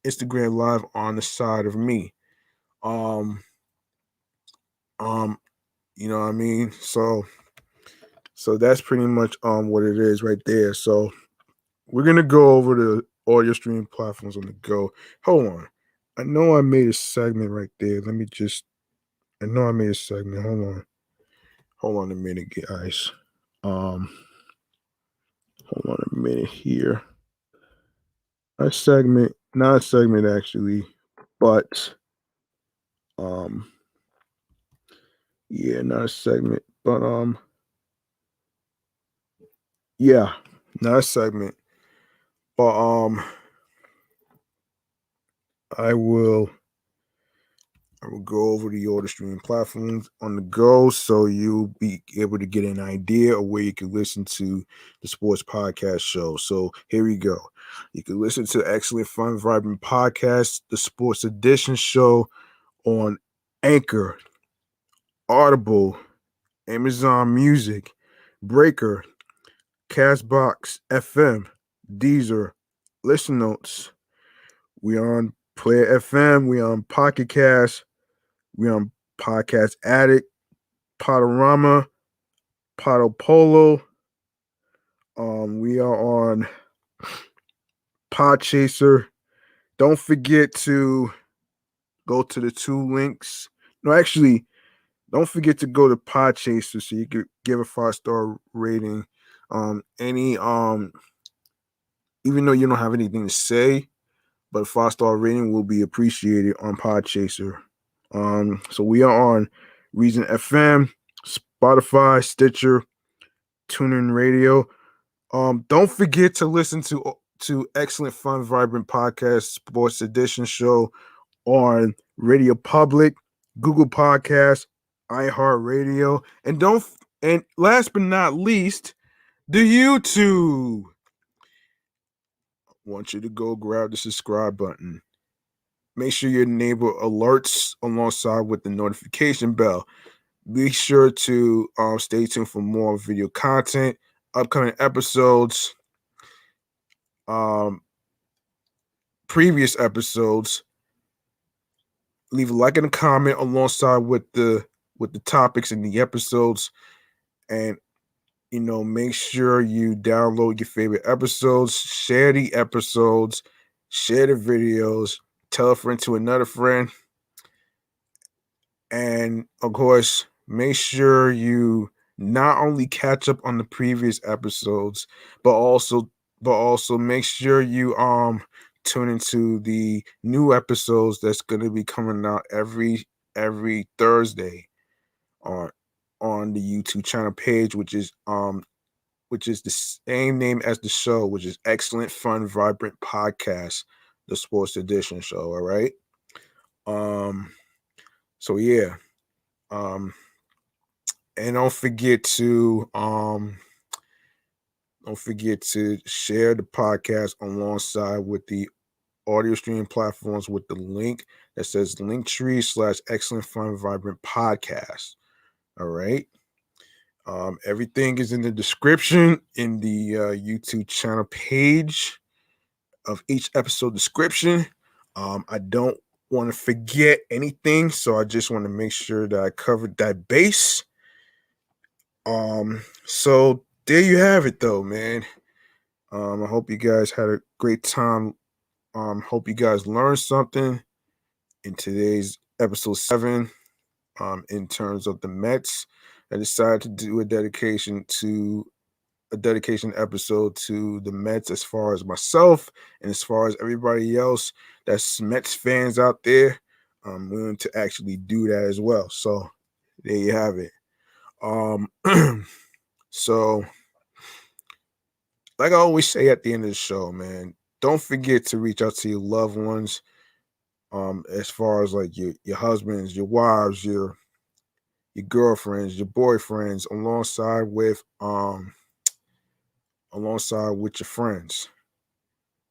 Instagram Live on the side of me. You know what I mean? So that's pretty much what it is right there. So we're gonna go over the audio streaming platforms on the go. Hold on. I know I made a segment right there. I know I made a segment. Hold on a minute, guys. Hold on a minute here. Not a segment actually, but yeah, not a segment, but yeah, not a segment, but I will go over the audio streaming platforms on the go, so you'll be able to get an idea of where you can listen to the sports podcast show. So here we go. You can listen to Excellent Fun Vibrant Podcast, the sports edition show on Anchor, Audible, Amazon Music, Breaker, Castbox FM, Deezer, Listen Notes. We on Player FM. We on Pocket Cast. We on Podcast Addict, Podorama, Podopolo. We are on Podchaser. Don't forget to go to the 2 links. No, actually, don't forget to go to Podchaser so you could give a 5-star rating. Even though you don't have anything to say, but 5-star rating will be appreciated on Podchaser. So we are on Reason FM, Spotify, Stitcher, TuneIn Radio. Don't forget to listen to Excellent Fun Vibrant Podcast Sports Edition show on Radio Public, Google Podcasts, iHeartRadio, and last but not least, the YouTube. I want you to go grab the subscribe button. Make sure you enable alerts alongside with the notification bell. Be sure to stay tuned for more video content, upcoming episodes, previous episodes. Leave a like and a comment alongside with the topics in the episodes, and make sure you download your favorite episodes, share the episodes, share the videos, tell a friend to another friend, and of course, make sure you not only catch up on the previous episodes, but also make sure you tune into the new episodes that's going to be coming out every Thursday on the YouTube channel page, which is the same name as the show, which is Excellent Fun Vibrant Podcast, the Sports Edition show. All right. So yeah. And don't forget to share the podcast alongside with the audio streaming platforms with the link that says Linktree/Excellent Fun Vibrant Podcast. All right. Everything is in the description in the YouTube channel page of each episode description. I don't want to forget anything, so I just want to make sure that I covered that base. So there you have it, though, man. I hope you guys had a great time. Hope you guys learned something in today's episode 7. In terms of the Mets, I decided to do a dedication episode to the Mets as far as myself and as far as everybody else that's Mets fans out there. I'm willing to actually do that as well. So there you have it. So like I always say at the end of the show, man, don't forget to reach out to your loved ones. As far as like your husbands, your wives, your girlfriends, your boyfriends, alongside with your friends.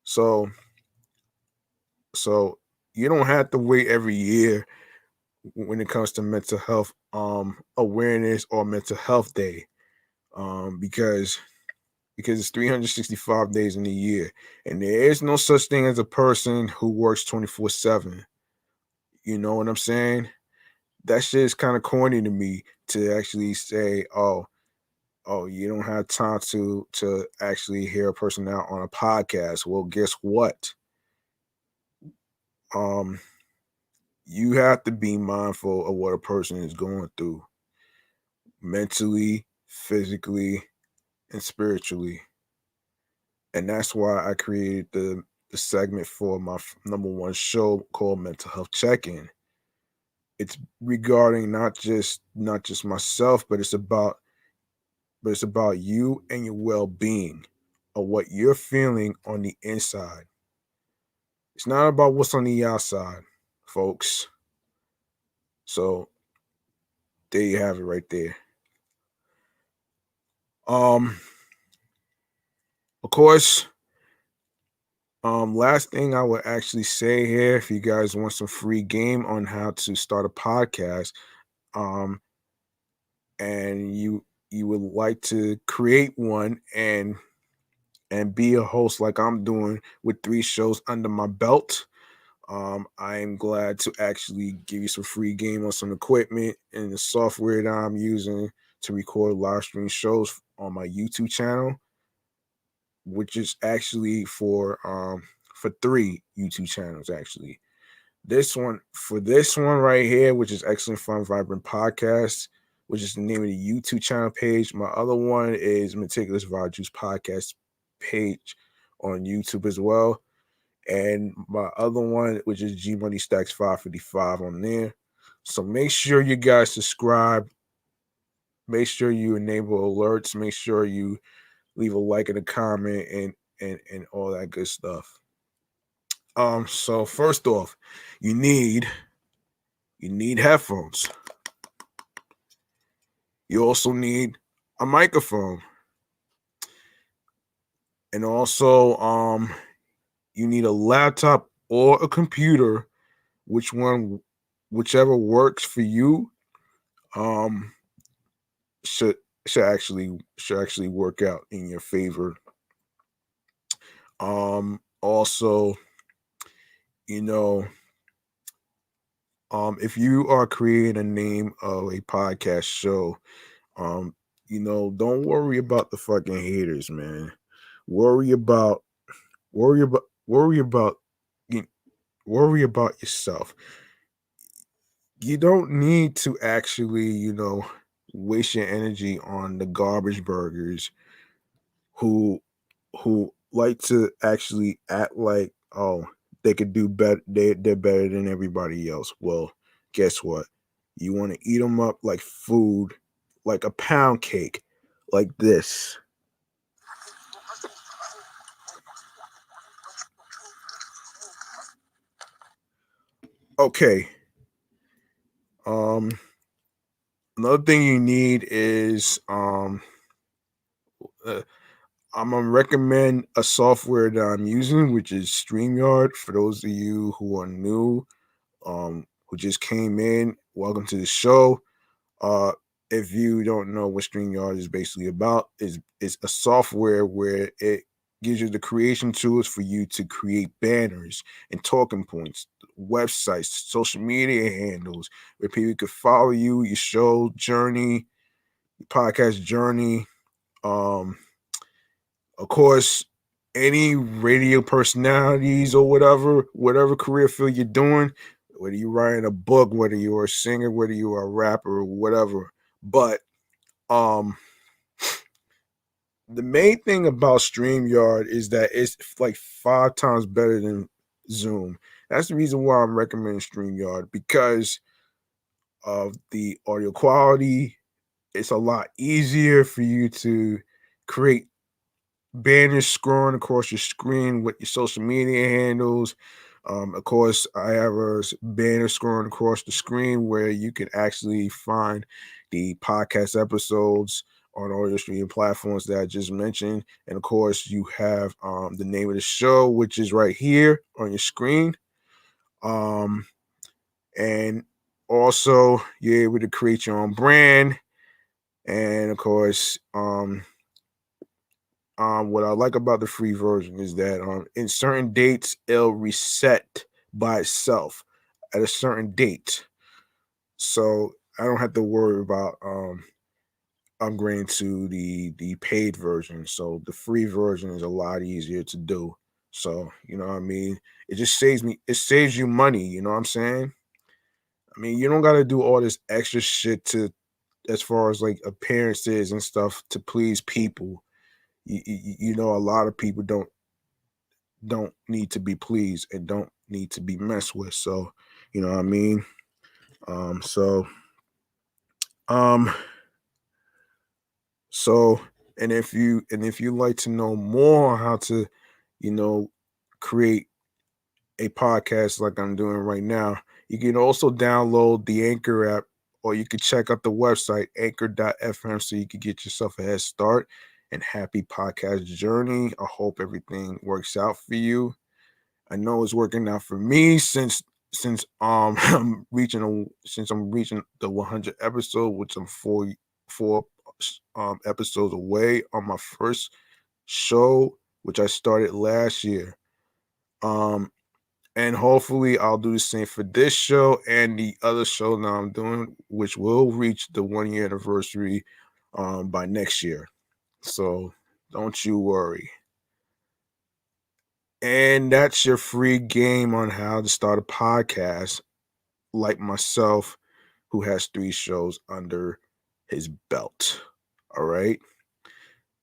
So you don't have to wait every year when it comes to mental health awareness or mental health day, because it's 365 days in a year, and there is no such thing as a person who works 24/7. You know what I'm saying? That shit is kind of corny to me to actually say, oh, you don't have time to actually hear a person out on a podcast. Well, guess what? You have to be mindful of what a person is going through mentally, physically, and spiritually. And that's why I created the segment for my number one show called Mental Health Check-In. It's regarding not just myself, but it's about you and your well-being, of what you're feeling on the inside. It's not about what's on the outside, folks. So there you have it right there. Of course, last thing I would actually say here, if you guys want some free game on how to start a podcast, and you would like to create one and be a host like I'm doing with 3 shows under my belt, I am glad to actually give you some free game on some equipment and the software that I'm using to record live stream shows on my YouTube channel, which is actually for 3 YouTube channels actually. This one right here, which is Excellent Fun Vibrant Podcast, which is the name of the YouTube channel page. My other one is Meticulous Vibe Juice Podcast page on YouTube as well. And my other one, which is G Money Stacks 555 on there. So make sure you guys subscribe. make sure you enable alerts. Make sure you leave a like and a comment and all that good stuff. So first off, you need headphones. You also need a microphone. And also you need a laptop or a computer, whichever works for you. Um should should actually work out in your favor. Also, you know, if you are creating a name of a podcast show, um, don't worry about the fucking haters, man. Worry about worry about worry about you worry about yourself. You don't need to actually, waste your energy on the garbage burgers who like to actually act like, oh, they could do better, they're better than everybody else. Well, guess what? You want to eat them up like food, like a pound cake, like this. Okay. Um Another thing you need is uh, I'm gonna recommend a software that I'm using, which is StreamYard. For those of you who are new, who just came in, welcome to the show. Uh, if you don't know what StreamYard is basically about, is a software where it gives you the creation tools for you to create banners and talking points, websites, social media handles, where people could follow you, your show journey, your podcast journey. Um, of course, any radio personalities or whatever career field you're doing, whether you're writing a book, whether you're a singer, whether you're a rapper, or whatever. But um the main thing about StreamYard is that it's like 5 times better than Zoom. That's the reason why I'm recommending StreamYard, because of the audio quality. It's a lot easier for you to create banners scrolling across your screen with your social media handles. Of course, I have a banner scrolling across the screen where you can actually find the podcast episodes on all your streaming platforms that I just mentioned. And of course, you have the name of the show, which is right here on your screen. Um, and also, you're able to create your own brand. And of course, what I like about the free version is that in certain dates it'll reset by itself at a certain date, so I don't have to worry about upgrading to the paid version. So the free version is a lot easier to do. So you know what I mean. It saves you money. You know what I'm saying. I mean, you don't got to do all this extra shit to as far as like appearances and stuff to please people. A lot of people don't need to be pleased and don't need to be messed with. So, you know what I mean? Um, so, um, so, and if you like to know more how to, you know, create a podcast like I'm doing right now, you can also download the Anchor app, or you can check out the website anchor.fm so you can get yourself a head start and happy podcast journey. I hope everything works out for you. I know it's working out for me since I'm reaching the 100 episode, which I'm four episodes away on my first show, which I started last year. Um, and hopefully I'll do the same for this show and the other show now I'm doing, which will reach the 1 year anniversary by next year. So don't you worry. And that's your free game on how to start a podcast, like myself, who has 3 shows under his belt. All right.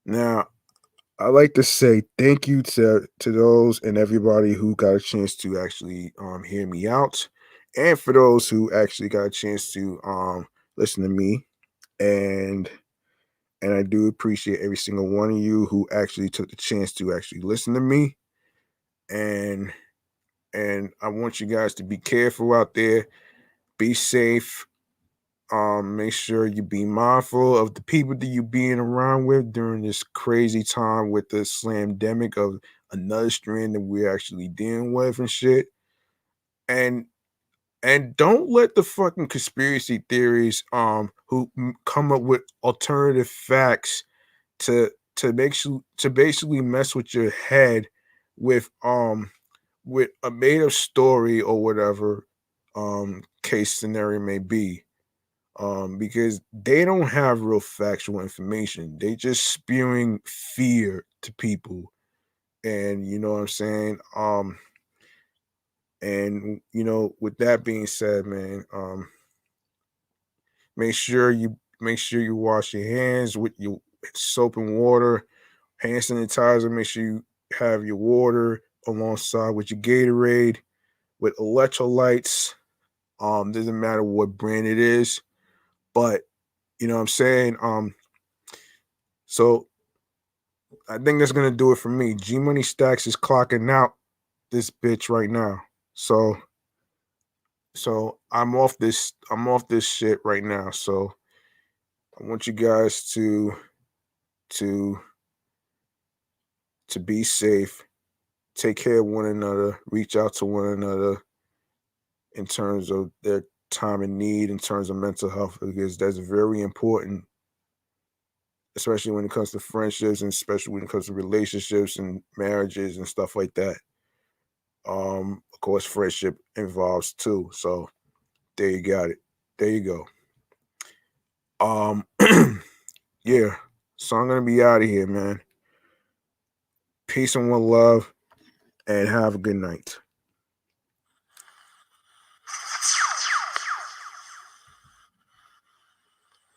Now, I like to say thank you to those and everybody who got a chance to actually hear me out, and for those who actually got a chance to listen to me. and I do appreciate every single one of you who actually took the chance to actually listen to me. And I want you guys to be careful out there, be safe. Make sure you be mindful of the people that you being around with during this crazy time with the slamdemic of another strain that we're actually dealing with and shit. And don't let the fucking conspiracy theories who come up with alternative facts to basically mess with your head with a made up story or whatever case scenario may be, because they don't have real factual information. They just spewing fear to people, and you know what I'm saying. And with that being said, man, make sure you wash your hands with your soap and water, hand sanitizer. Make sure you have your water alongside with your Gatorade, with electrolytes. Doesn't matter what brand it is, but you know what I'm saying. So I think that's gonna do it for me. G Money Stacks is clocking out this bitch right now. So I'm off this shit right now. So I want you guys to be safe, take care of one another, reach out to one another in terms of their time and need, in terms of mental health, because that's very important, especially when it comes to friendships and especially when it comes to relationships and marriages and stuff like that. Of course, friendship involves too. So there you got it. There you go. Um, yeah. So I'm gonna be out of here, man. Peace and one love, and have a good night.